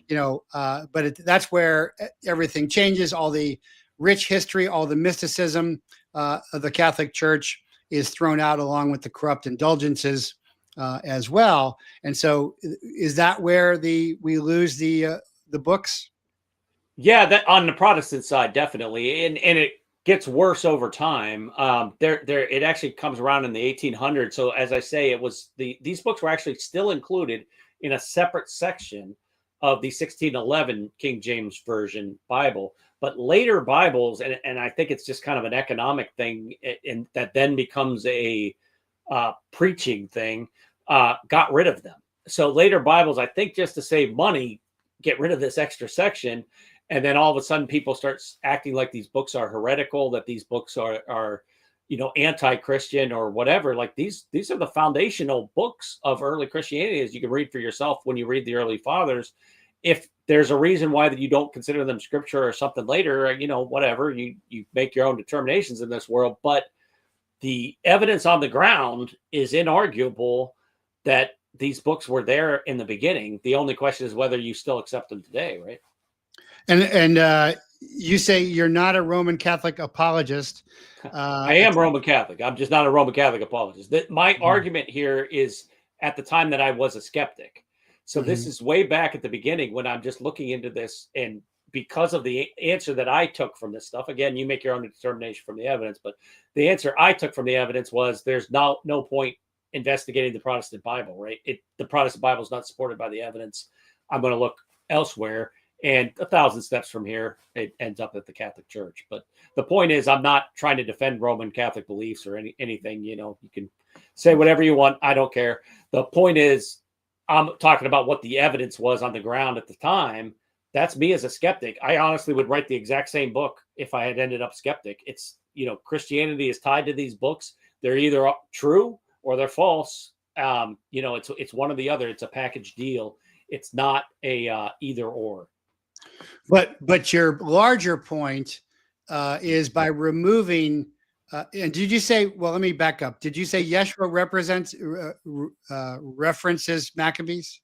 But that's where everything changes. All the rich history, all the mysticism of the Catholic Church is thrown out, along with the corrupt indulgences as well. And so is that where we lose the books? Yeah, that on the Protestant side, definitely. And it gets worse over time. It actually comes around in the 1800s. So as I say, these books were actually still included in a separate section of the 1611 King James Version Bible. But later Bibles, and I think it's just kind of an economic thing, and that then becomes a preaching thing, got rid of them. So later Bibles, I think, just to save money, get rid of this extra section. And then all of a sudden people start acting like these books are heretical, that these books are anti-Christian or whatever. Like these are the foundational books of early Christianity, as you can read for yourself when you read the early fathers. If there's a reason why that you don't consider them scripture or something later, whatever, you make your own determinations in this world. But the evidence on the ground is inarguable that these books were there in the beginning. The only question is whether you still accept them today, right? And you say you're not a Roman Catholic apologist. I am Roman Catholic. I'm just not a Roman Catholic apologist. My argument here is at the time that I was a skeptic. So this is way back at the beginning when I'm just looking into this, and because of the answer that I took from this stuff, again, you make your own determination from the evidence, but the answer I took from the evidence was there's no point investigating the Protestant Bible, right? The Protestant Bible is not supported by the evidence. I'm going to look elsewhere, and 1,000 steps from here, it ends up at the Catholic Church. But the point is, I'm not trying to defend Roman Catholic beliefs or anything. You can say whatever you want. I don't care. The point is, I'm talking about what the evidence was on the ground at the time. That's me as a skeptic. I honestly would write the exact same book if I had ended up skeptic. It's, Christianity is tied to these books. They're either true or they're false. It's one or the other. It's a package deal. It's not a either or. But your larger point is by removing. And did you say? Well, let me back up. Did you say Yeshua references Maccabees?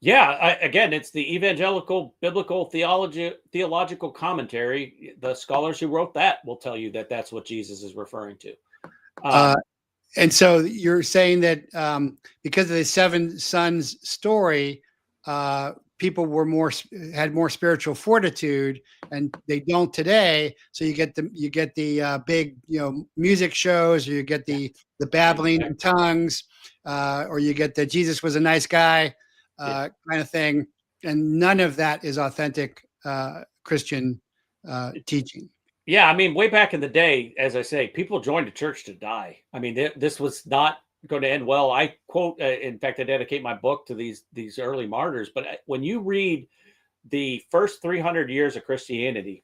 Yeah, again, it's the evangelical biblical theological commentary. The scholars who wrote that will tell you that that's what Jesus is referring to. And so you're saying that because of the seven sons story, people had more spiritual fortitude, and they don't today. So you get the big music shows, or you get the babbling in tongues, or you get the Jesus was a nice guy kind of thing, and none of that is authentic Christian teaching. Yeah, I mean, way back in the day, as I say, people joined the church to die. I mean, this was not going to end well. I quote, in fact, I dedicate my book to these early martyrs. But when you read the first 300 years of Christianity,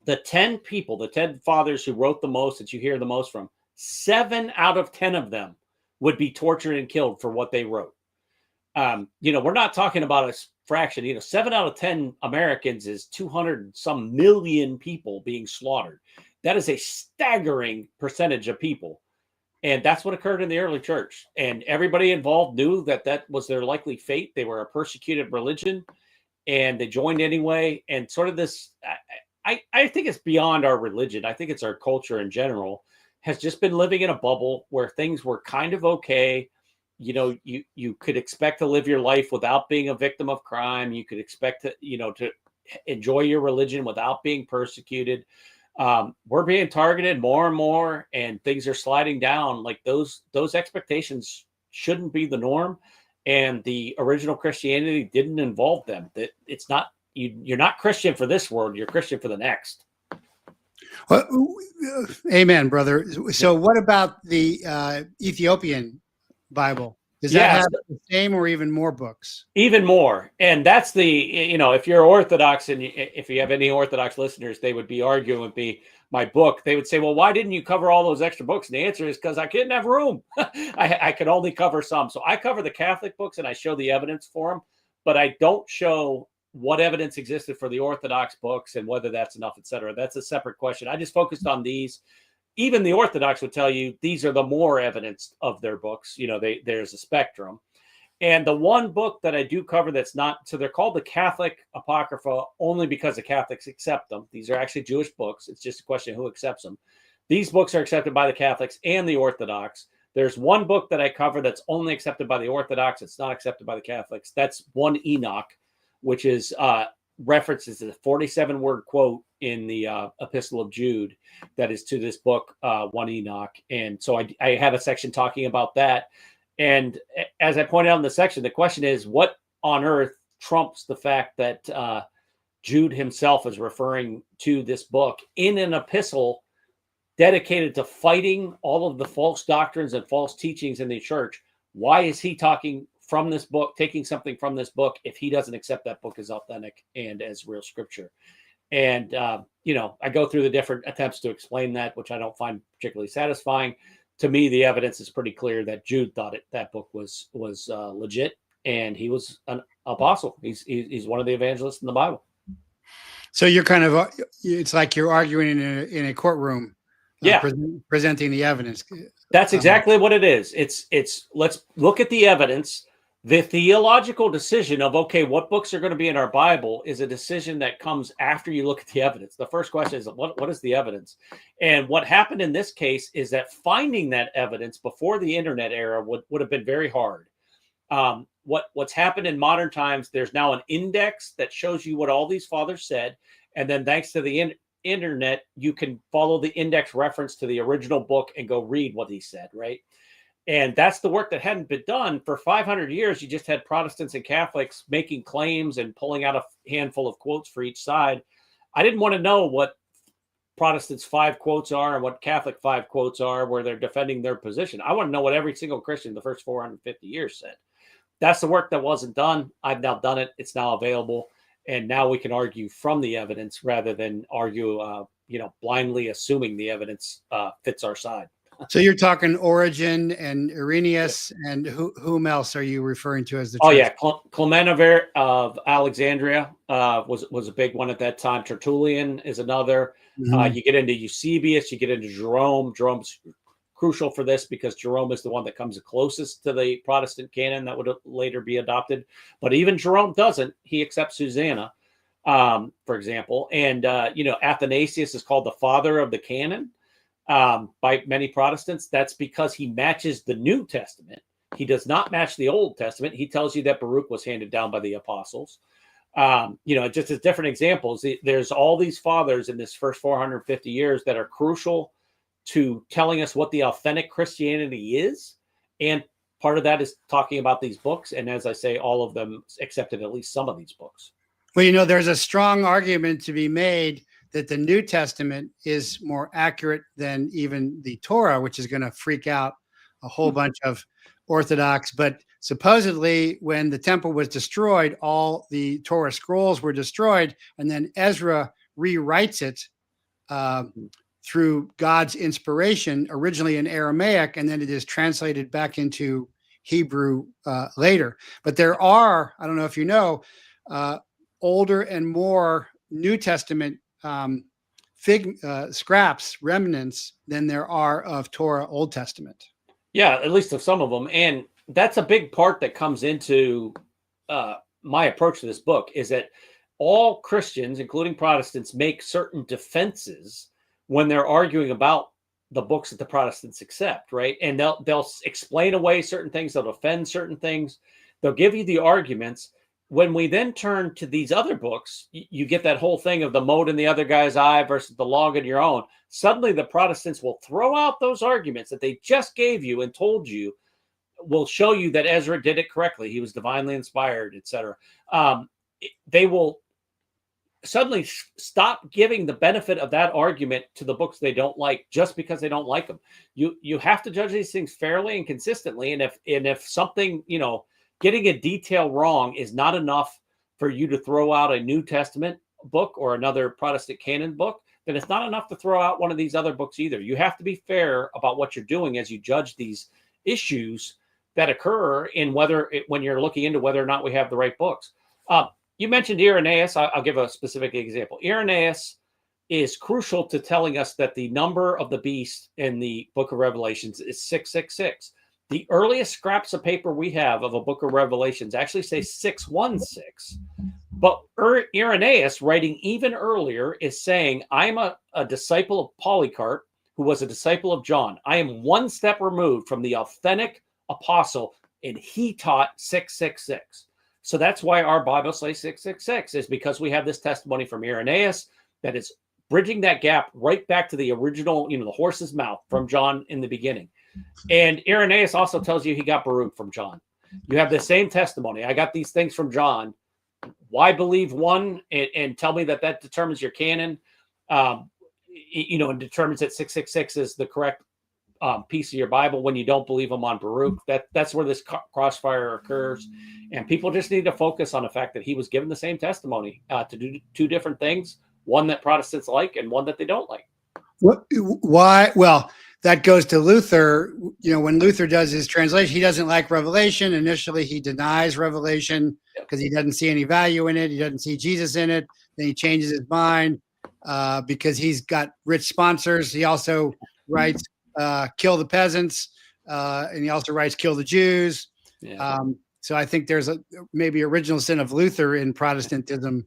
the 10 people, the 10 fathers who wrote the most, that you hear the most from, 7 out of 10 of them would be tortured and killed for what they wrote. We're not talking about a fraction. 7 out of 10 Americans is 200 some million people being slaughtered. That is a staggering percentage of people. And that's what occurred in the early church. And everybody involved knew that that was their likely fate. They were a persecuted religion, and they joined anyway. And sort of this, I think it's beyond our religion. I think it's our culture in general has just been living in a bubble where things were kind of okay. You know, you could expect to live your life without being a victim of crime. You could expect to, to enjoy your religion without being persecuted. We're being targeted more and more, and things are sliding down. Like those expectations shouldn't be the norm, and the original Christianity didn't involve them. That it's not you're not Christian for this world, you're Christian for the next. Well, amen, brother. So what about the Ethiopian Bible? Does that have the same or even more books? Even more. And that's if you're Orthodox, and if you have any Orthodox listeners, they would be arguing with me, my book. They would say, well, why didn't you cover all those extra books? And the answer is because I didn't have room. I could only cover some. So I cover the Catholic books and I show the evidence for them, but I don't show what evidence existed for the Orthodox books and whether that's enough, et cetera. That's a separate question. I just focused on these. Even the Orthodox would tell you these are the more evidence of their books. There's a spectrum. And the one book that I do cover that's not, so they're called the Catholic Apocrypha only because the Catholics accept them. These are actually Jewish books. It's just a question of who accepts them. These books are accepted by the Catholics and the Orthodox. There's one book that I cover that's only accepted by the Orthodox. It's not accepted by the Catholics. That's 1 Enoch, which is references a 47-word quote in the Epistle of Jude that is to this book, 1 Enoch. And so I have a section talking about that. And as I pointed out in the section, the question is, what on earth trumps the fact that Jude himself is referring to this book in an epistle dedicated to fighting all of the false doctrines and false teachings in the church? Why is he talking from this book, taking something from this book, if he doesn't accept that book as authentic and as real scripture? And, I go through the different attempts to explain that, which I don't find particularly satisfying. To me, the evidence is pretty clear that Jude thought that book was legit, and he was an apostle. He's one of the evangelists in the Bible. So you're kind of, it's like you're arguing in a courtroom, presenting the evidence. That's exactly what it is. It's let's look at the evidence. The theological decision of, okay, what books are going to be in our Bible is a decision that comes after you look at the evidence. The first question is, what is the evidence? And what happened in this case is that finding that evidence before the internet era would have been very hard. What's happened in modern times, there's now an index that shows you what all these fathers said. And then thanks to the internet, you can follow the index reference to the original book and go read what he said, right? And that's the work that hadn't been done for 500 years. You just had Protestants and Catholics making claims and pulling out a handful of quotes for each side. I didn't want to know what Protestants' 5 quotes are and what Catholic 5 quotes are where they're defending their position. I want to know what every single Christian in the first 450 years said. That's the work that wasn't done. I've now done it. It's now available. And now we can argue from the evidence rather than argue, blindly assuming the evidence fits our side. So you're talking Origen and Irenaeus, and whom else are you referring to as the church? Oh yeah, Clement of Alexandria was a big one at that time. Tertullian is another. Mm-hmm. You get into Eusebius, you get into Jerome. Jerome's crucial for this because Jerome is the one that comes the closest to the Protestant canon that would later be adopted. But even Jerome doesn't. He accepts Susanna, for example. And Athanasius is called the father of the canon by many Protestants. That's because he matches the New Testament. He does not match the Old Testament. He tells you that Baruch was handed down by the apostles. Just as different examples, there's all these fathers in this first 450 years that are crucial to telling us what the authentic Christianity is. And part of that is talking about these books. And as I say, all of them accepted at least some of these books. Well, there's a strong argument to be made that the New Testament is more accurate than even the Torah, which is going to freak out a whole bunch of Orthodox. But supposedly when the temple was destroyed, all the Torah scrolls were destroyed. And then Ezra rewrites it through God's inspiration, originally in Aramaic, and then it is translated back into Hebrew later. But there are, I don't know if you know, older and more New Testament scraps, remnants than there are of Torah Old Testament. Yeah, at least of some of them. And that's a big part that comes into my approach to this book, is that all Christians, including Protestants, make certain defenses when they're arguing about the books that the Protestants accept, right? And they'll explain away certain things, they'll defend certain things, they'll give you the arguments. When we then turn to these other books, you get that whole thing of the mote in the other guy's eye versus the log in your own. Suddenly the Protestants will throw out those arguments that they just gave you and told you, will show you that Ezra did it correctly, he was divinely inspired, etc. They will suddenly stop giving the benefit of that argument to the books they don't like just because they don't like them. You have to judge these things fairly and consistently. And if something, getting a detail wrong is not enough for you to throw out a New Testament book or another Protestant canon book, then it's not enough to throw out one of these other books either. You have to be fair about what you're doing as you judge these issues that occur when you're looking into whether or not we have the right books. You mentioned Irenaeus. I'll give a specific example. Irenaeus is crucial to telling us that the number of the beast in the book of Revelations is 666. The earliest scraps of paper we have of a book of Revelations actually say 616. But Irenaeus, writing even earlier, is saying, I'm a disciple of Polycarp, who was a disciple of John. I am one step removed from the authentic apostle, and he taught 666. So that's why our Bible says 666, is because we have this testimony from Irenaeus that is bridging that gap right back to the original, the horse's mouth from John in the beginning. And Irenaeus also tells you he got Baruch from John. You have the same testimony. I got these things from John. Why believe one and tell me that determines your canon, and determines that 666 is the correct piece of your Bible when you don't believe them on Baruch. That's where this crossfire occurs. And people just need to focus on the fact that he was given the same testimony to do two different things, one that Protestants like and one that they don't like. Why? Well, that goes to Luther. When Luther does his translation, he doesn't like Revelation. Initially, he denies Revelation because he doesn't see any value in it. He doesn't see Jesus in it. Then he changes his mind because he's got rich sponsors. He also writes, kill the peasants. And he also writes, kill the Jews. Yeah. So I think there's maybe original sin of Luther in Protestantism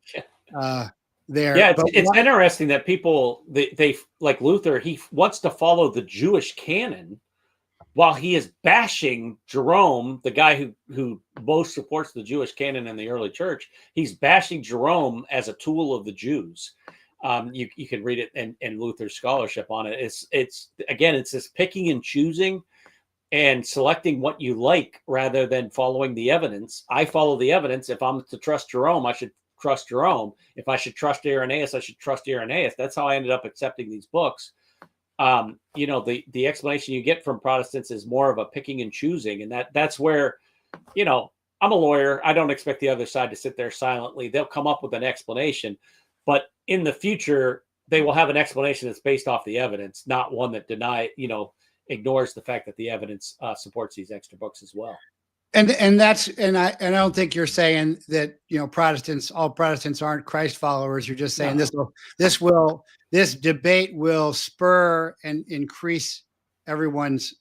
there. Yeah, it's interesting that people, they like Luther, he wants to follow the Jewish canon while he is bashing Jerome, the guy who most supports the Jewish canon in the early church. He's bashing Jerome as a tool of the Jews. You can read it in Luther's scholarship on it. It's this picking and choosing and selecting what you like rather than following the evidence. I follow the evidence. If I'm to trust Jerome, I should trust Jerome. If I should trust Irenaeus, I should trust Irenaeus. That's how I ended up accepting these books. The explanation you get from Protestants is more of a picking and choosing. And that's where, I'm a lawyer. I don't expect the other side to sit there silently. They'll come up with an explanation, but in the future, they will have an explanation that's based off the evidence, not one that ignores the fact that the evidence supports these extra books as well. And I don't think you're saying that all Protestants aren't Christ followers. You're just saying this debate will spur and increase everyone's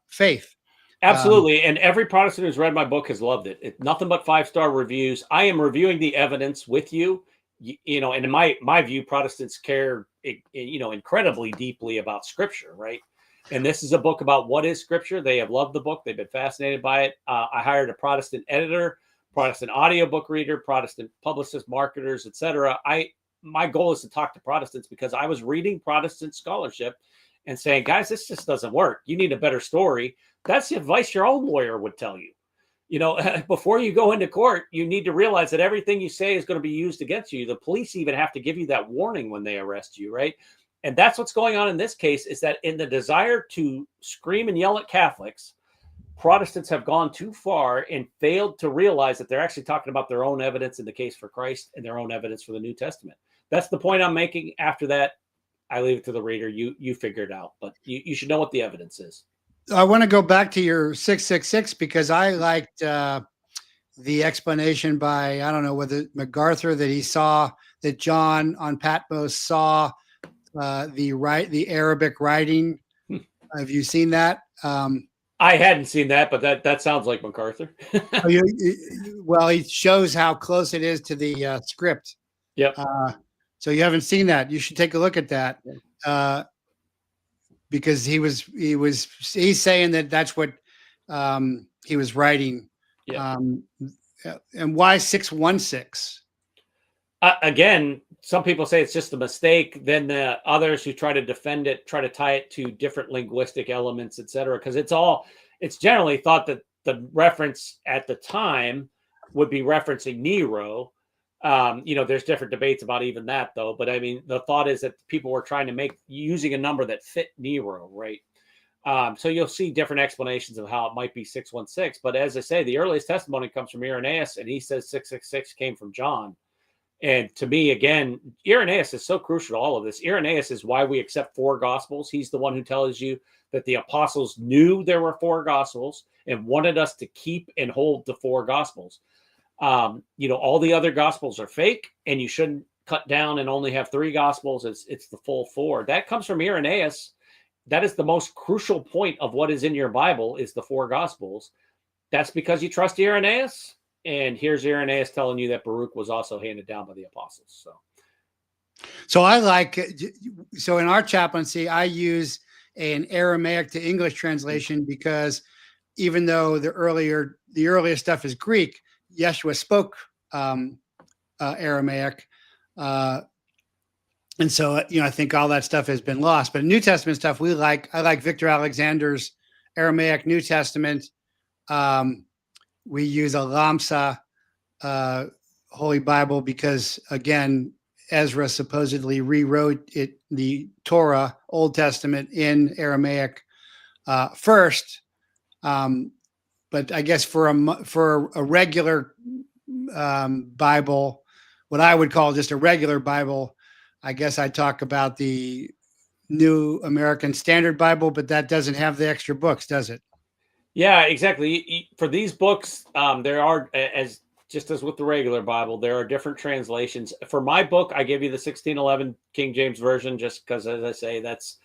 faith. Absolutely. And every Protestant who's read my book has loved it. It's nothing but 5-star reviews. I am reviewing the evidence with you. And in my view, Protestants care incredibly deeply about Scripture, right? And this is a book about what is Scripture. They have loved the book. They've been fascinated by it. I hired a Protestant editor, Protestant audiobook reader, Protestant publicist, marketers, etc. My goal is to talk to Protestants because I was reading Protestant scholarship and saying, guys, this just doesn't work. You need a better story. That's the advice your own lawyer would tell you. Before you go into court, you need to realize that everything you say is going to be used against you. The police even have to give you that warning when they arrest you, right? And that's what's going on in this case, is that in the desire to scream and yell at Catholics, Protestants have gone too far and failed to realize that they're actually talking about their own evidence in the case for Christ and their own evidence for the New Testament. That's the point I'm making. After that, I leave it to the reader. You figure it out, but you should know what the evidence is. I want to go back to your 666 because I liked the explanation by, I don't know whether MacArthur, that he saw that John on Patmos saw the Arabic writing. Have you seen that? I hadn't seen that, but that sounds like MacArthur. Well, he shows how close it is to the script. Yep. So you haven't seen that. You should take a look at that, because he's saying that that's what he was writing. Yeah. And why 616? Again, some people say it's just a mistake. Then the others who try to defend it try to tie it to different linguistic elements, etc. Because it's generally thought that the reference at the time would be referencing Nero. There's different debates about even that, though. But I mean, the thought is that people were trying to make using a number that fit Nero, right? So you'll see different explanations of how it might be 616. But as I say, the earliest testimony comes from Irenaeus, and he says 666 came from John. And to me, again, Irenaeus is so crucial to all of this. Irenaeus is why we accept 4 gospels. He's the one who tells you that the apostles knew there were 4 gospels and wanted us to keep and hold the 4 gospels. All the other gospels are fake, and you shouldn't cut down and only have 3 gospels. It's the full 4. That comes from Irenaeus. That is the most crucial point of what is in your Bible is the 4 gospels. That's because you trust Irenaeus. And here's Irenaeus telling you that Baruch was also handed down by the apostles. So in our chaplaincy, I use an Aramaic to English translation because even though the earlier stuff is Greek, Yeshua spoke Aramaic. And so, I think all that stuff has been lost. But New Testament stuff, I like Victor Alexander's Aramaic New Testament. We use a Lamsa Holy Bible because, again, Ezra supposedly rewrote the Torah, Old Testament, in Aramaic first. But I guess for a regular Bible, what I would call just a regular Bible, I guess I talk about the New American Standard Bible, but that doesn't have the extra books, does it? Yeah, exactly. For these books, there are, as with the regular Bible, there are different translations. For my book, I give you the 1611 King James Version, just because, as I say, that's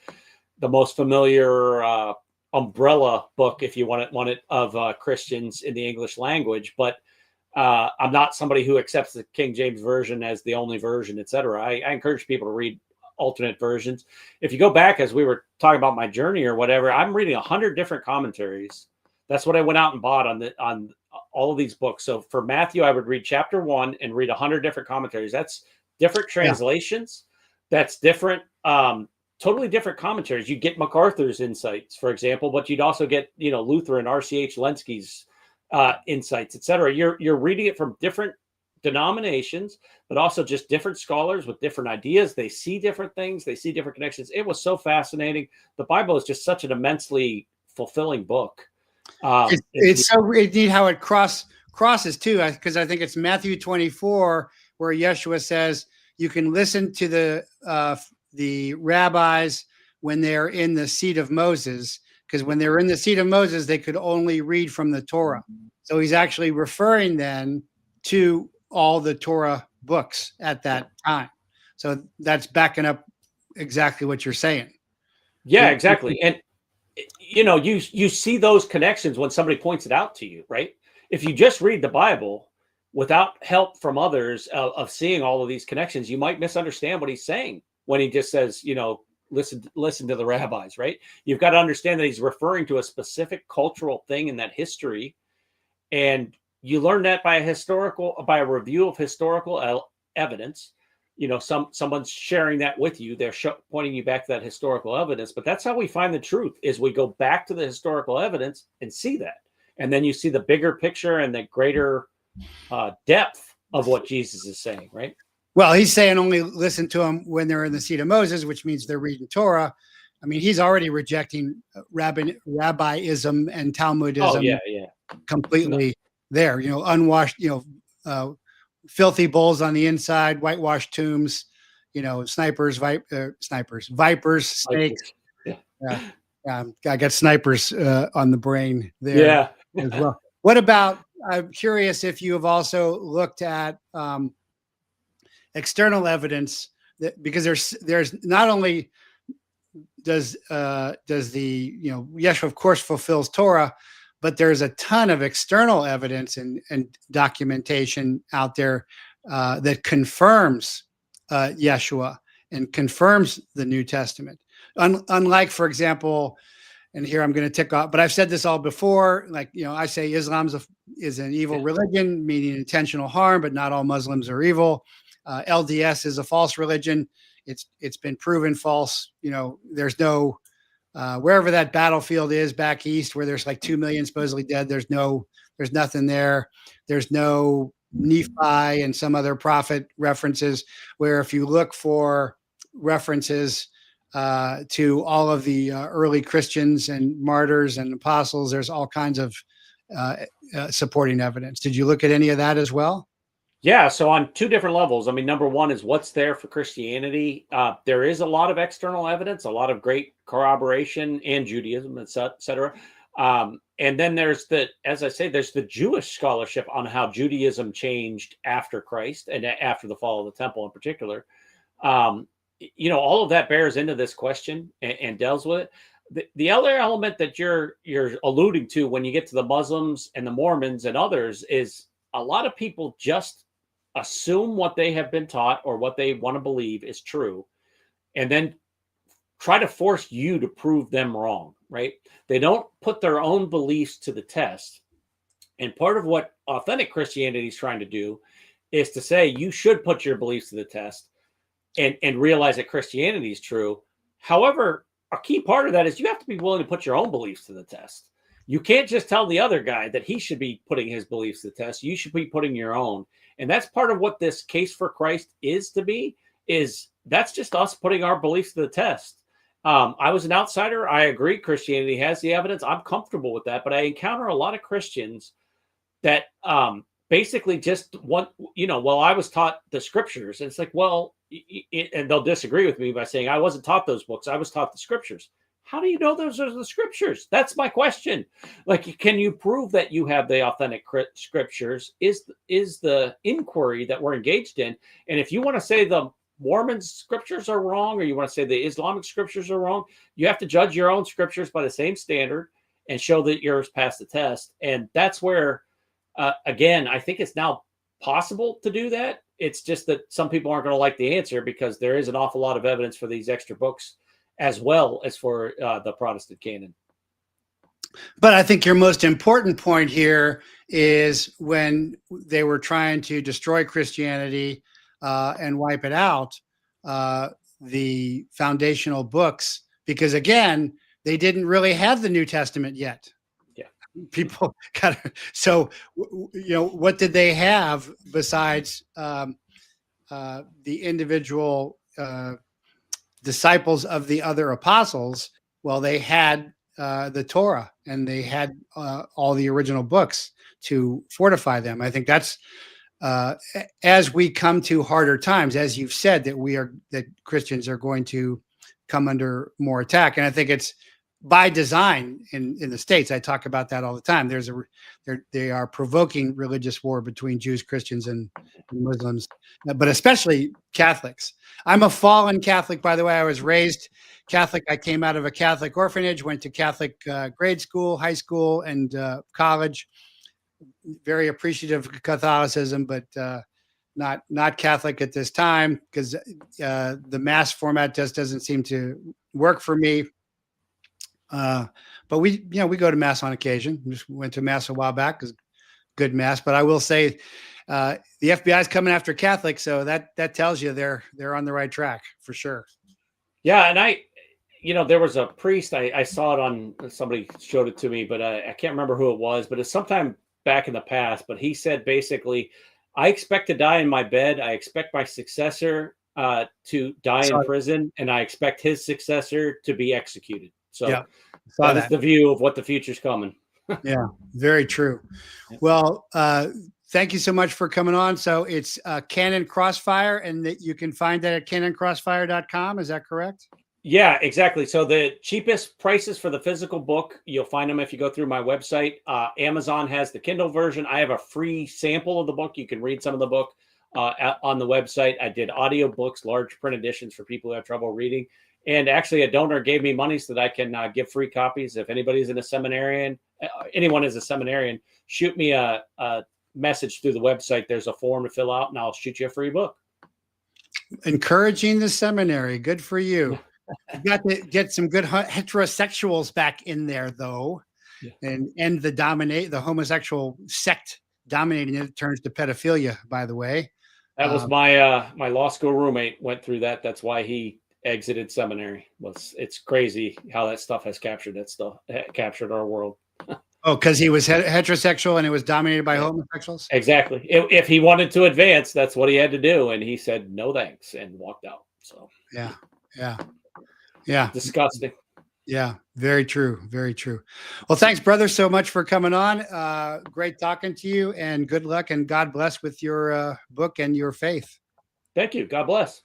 the most familiar umbrella book, if you want it, of Christians in the English language. But I'm not somebody who accepts the King James Version as the only version, etc. I encourage people to read alternate versions. If you go back, as we were talking about my journey or whatever, I'm reading 100 different commentaries. That's what I went out and bought on all of these books. So for Matthew, I would read chapter 1 and read 100 different commentaries. That's different translations. Yeah. That's different, totally different commentaries. You get MacArthur's insights, for example, but you'd also get, Luther and R.C.H. Lenski's insights, etc. You're reading it from different denominations, but also just different scholars with different ideas. They see different things. They see different connections. It was so fascinating. The Bible is just such an immensely fulfilling book. It's so neat how it crosses too, because I think it's Matthew 24 where Yeshua says you can listen to the rabbis when they're in the seat of Moses, because when they were in the seat of Moses, they could only read from the Torah. So he's actually referring then to all the Torah books at that time. So that's backing up exactly what you're saying. Yeah, exactly. And you see those connections when somebody points it out to you, right? If you just read the Bible without help from others of seeing all of these connections, you might misunderstand what he's saying when he just says, listen to the rabbis, right? You've got to understand that he's referring to a specific cultural thing in that history. And you learn that by a review of historical evidence. Someone's sharing that with you. They're pointing you back to that historical evidence. But that's how we find the truth, is we go back to the historical evidence and see that. And then you see the bigger picture and the greater depth of what Jesus is saying, right? Well, he's saying only listen to them when they're in the seat of Moses, which means they're reading Torah. I mean, he's already rejecting rabbiism and Talmudism completely there. Unwashed, filthy bulls on the inside, whitewashed tombs, snipers, vipers, snakes. I got snipers on the brain there as well. What about, I'm curious if you have also looked at external evidence because there's not only does the Yeshua of course fulfills Torah, but there's a ton of external evidence and documentation out there that confirms Yeshua and confirms the New Testament. Unlike, for example, and here I'm going to tick off, but I've said this all before. Like, I say Islam is an evil religion, meaning intentional harm, but not all Muslims are evil. LDS is a false religion. It's been proven false. There's no wherever that battlefield is back east, where there's like 2 million supposedly dead. There's nothing there. There's no Nephi and some other prophet references, where if you look for references to all of the early Christians and martyrs and apostles, there's all kinds of supporting evidence. Did you look at any of that as well? Yeah, so on two different levels. I mean, number one is what's there for Christianity. There is a lot of external evidence, a lot of great corroboration, and Judaism, et cetera. And then there's as I say, there's the Jewish scholarship on how Judaism changed after Christ and after the fall of the temple in particular. All of that bears into this question and deals with it. The other element that you're alluding to when you get to the Muslims and the Mormons and others is a lot of people just assume what they have been taught or what they want to believe is true, and then try to force you to prove them wrong, right? They don't put their own beliefs to the test. And part of what authentic Christianity is trying to do is to say you should put your beliefs to the test and realize that Christianity is true. However, a key part of that is you have to be willing to put your own beliefs to the test. You can't just tell the other guy that he should be putting his beliefs to the test. You should be putting your own. And that's part of what this case for Christ is to be, is that's just us putting our beliefs to the test. I was an outsider. I agree Christianity has the evidence. I'm comfortable with that. But I encounter a lot of Christians that basically just want, well, I was taught the scriptures. And it's like, well, and they'll disagree with me by saying, I wasn't taught those books. I was taught the scriptures. How do you know those are the scriptures? That's my question. Like, can you prove that you have the authentic scriptures? Is the inquiry that we're engaged in. And if you want to say the Mormon scriptures are wrong, or you want to say the Islamic scriptures are wrong, you have to judge your own scriptures by the same standard and show that yours passed the test. And that's where, again, I think it's now possible to do that. It's just that some people aren't going to like the answer because there is an awful lot of evidence for these extra books as well as for the Protestant canon. But I think your most important point here is when they were trying to destroy Christianity and wipe it out, the foundational books, because again, they didn't really have the New Testament yet. Yeah. People got so, what did they have besides the individual disciples of the other apostles? Well, they had the Torah, and they had all the original books to fortify them. I think that's as we come to harder times, as you've said, that Christians are going to come under more attack. And I think it's by design in the States. I talk about that all the time. They are provoking religious war between Jews, Christians, and Muslims, but especially Catholics. I'm a fallen Catholic, by the way. I was raised Catholic. I came out of a Catholic orphanage, went to Catholic grade school, high school, and college. Very appreciative of Catholicism, but not Catholic at this time because the Mass format just doesn't seem to work for me. But we go to Mass on occasion. Just went to Mass a while back, because good Mass. But I will say the FBI is coming after Catholics, so that tells you they're on the right track for sure. Yeah, and there was a priest, I saw it on, somebody showed it to me, but I can't remember who it was, but it's sometime back in the past. But he said basically, I expect to die in my bed. I expect my successor to die in prison, and I expect his successor to be executed. So yeah, that is the view of what the future's coming. Yeah, very true. Well, thank you so much for coming on. So it's Canon Crossfire, and that you can find that at canoncrossfire.com. Is that correct? Yeah, exactly. So the cheapest prices for the physical book, you'll find them if you go through my website. Amazon has the Kindle version. I have a free sample of the book. You can read some of the book on the website. I did audiobooks, large print editions for people who have trouble reading. And actually, a donor gave me money so that I can give free copies. If anybody's in a seminarian, anyone is a seminarian, shoot me a message through the website. There's a form to fill out, and I'll shoot you a free book. Encouraging the seminary. Good for you. You got to get some good heterosexuals back in there, though, and end the homosexual sect dominating it. Turns to pedophilia, by the way. That was my law school roommate went through that. That's why he exited seminary. It's crazy how that stuff has captured our world. Oh, because he was heterosexual and it was dominated by homosexuals? Exactly. If he wanted to advance, that's what he had to do. And he said, no thanks, and walked out. So yeah. Disgusting. Yeah, very true. Very true. Well, thanks, brother, so much for coming on. Great talking to you, and good luck, and God bless with your book and your faith. Thank you. God bless.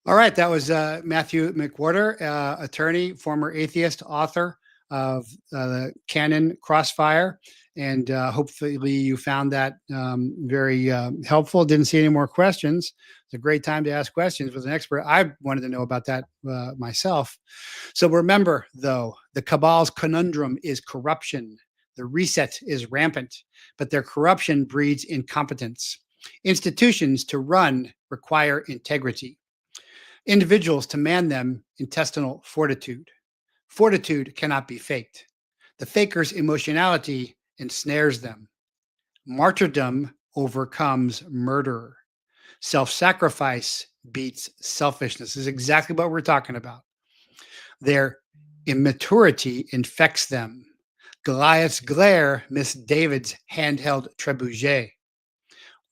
All right. That was Matthew McWHORTER, attorney, former atheist, author of the Canon Crossfire. And hopefully you found that very helpful. Didn't see any more questions. It's a great time to ask questions with an expert. I wanted to know about that myself. So remember, though, the cabal's conundrum is corruption. The reset is rampant, but their corruption breeds incompetence. Institutions to run require integrity. Individuals to man them, intestinal fortitude. Fortitude cannot be faked. The faker's emotionality ensnares them. Martyrdom overcomes murder. Self-sacrifice beats selfishness. This is exactly what we're talking about. Their immaturity infects them. Goliath's glare missed David's handheld trebuchet.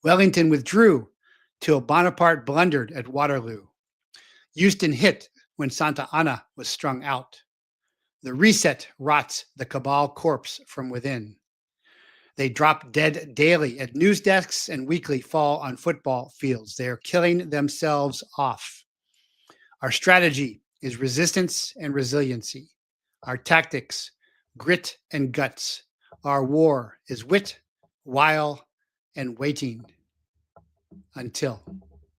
Wellington withdrew till Bonaparte blundered at Waterloo. Euston hit when Santa Anna was strung out. The reset rots the cabal corpse from within. They drop dead daily at news desks and weekly fall on football fields. They are killing themselves off. Our strategy is resistance and resiliency. Our tactics, grit and guts. Our war is wit, wile, and waiting. Until.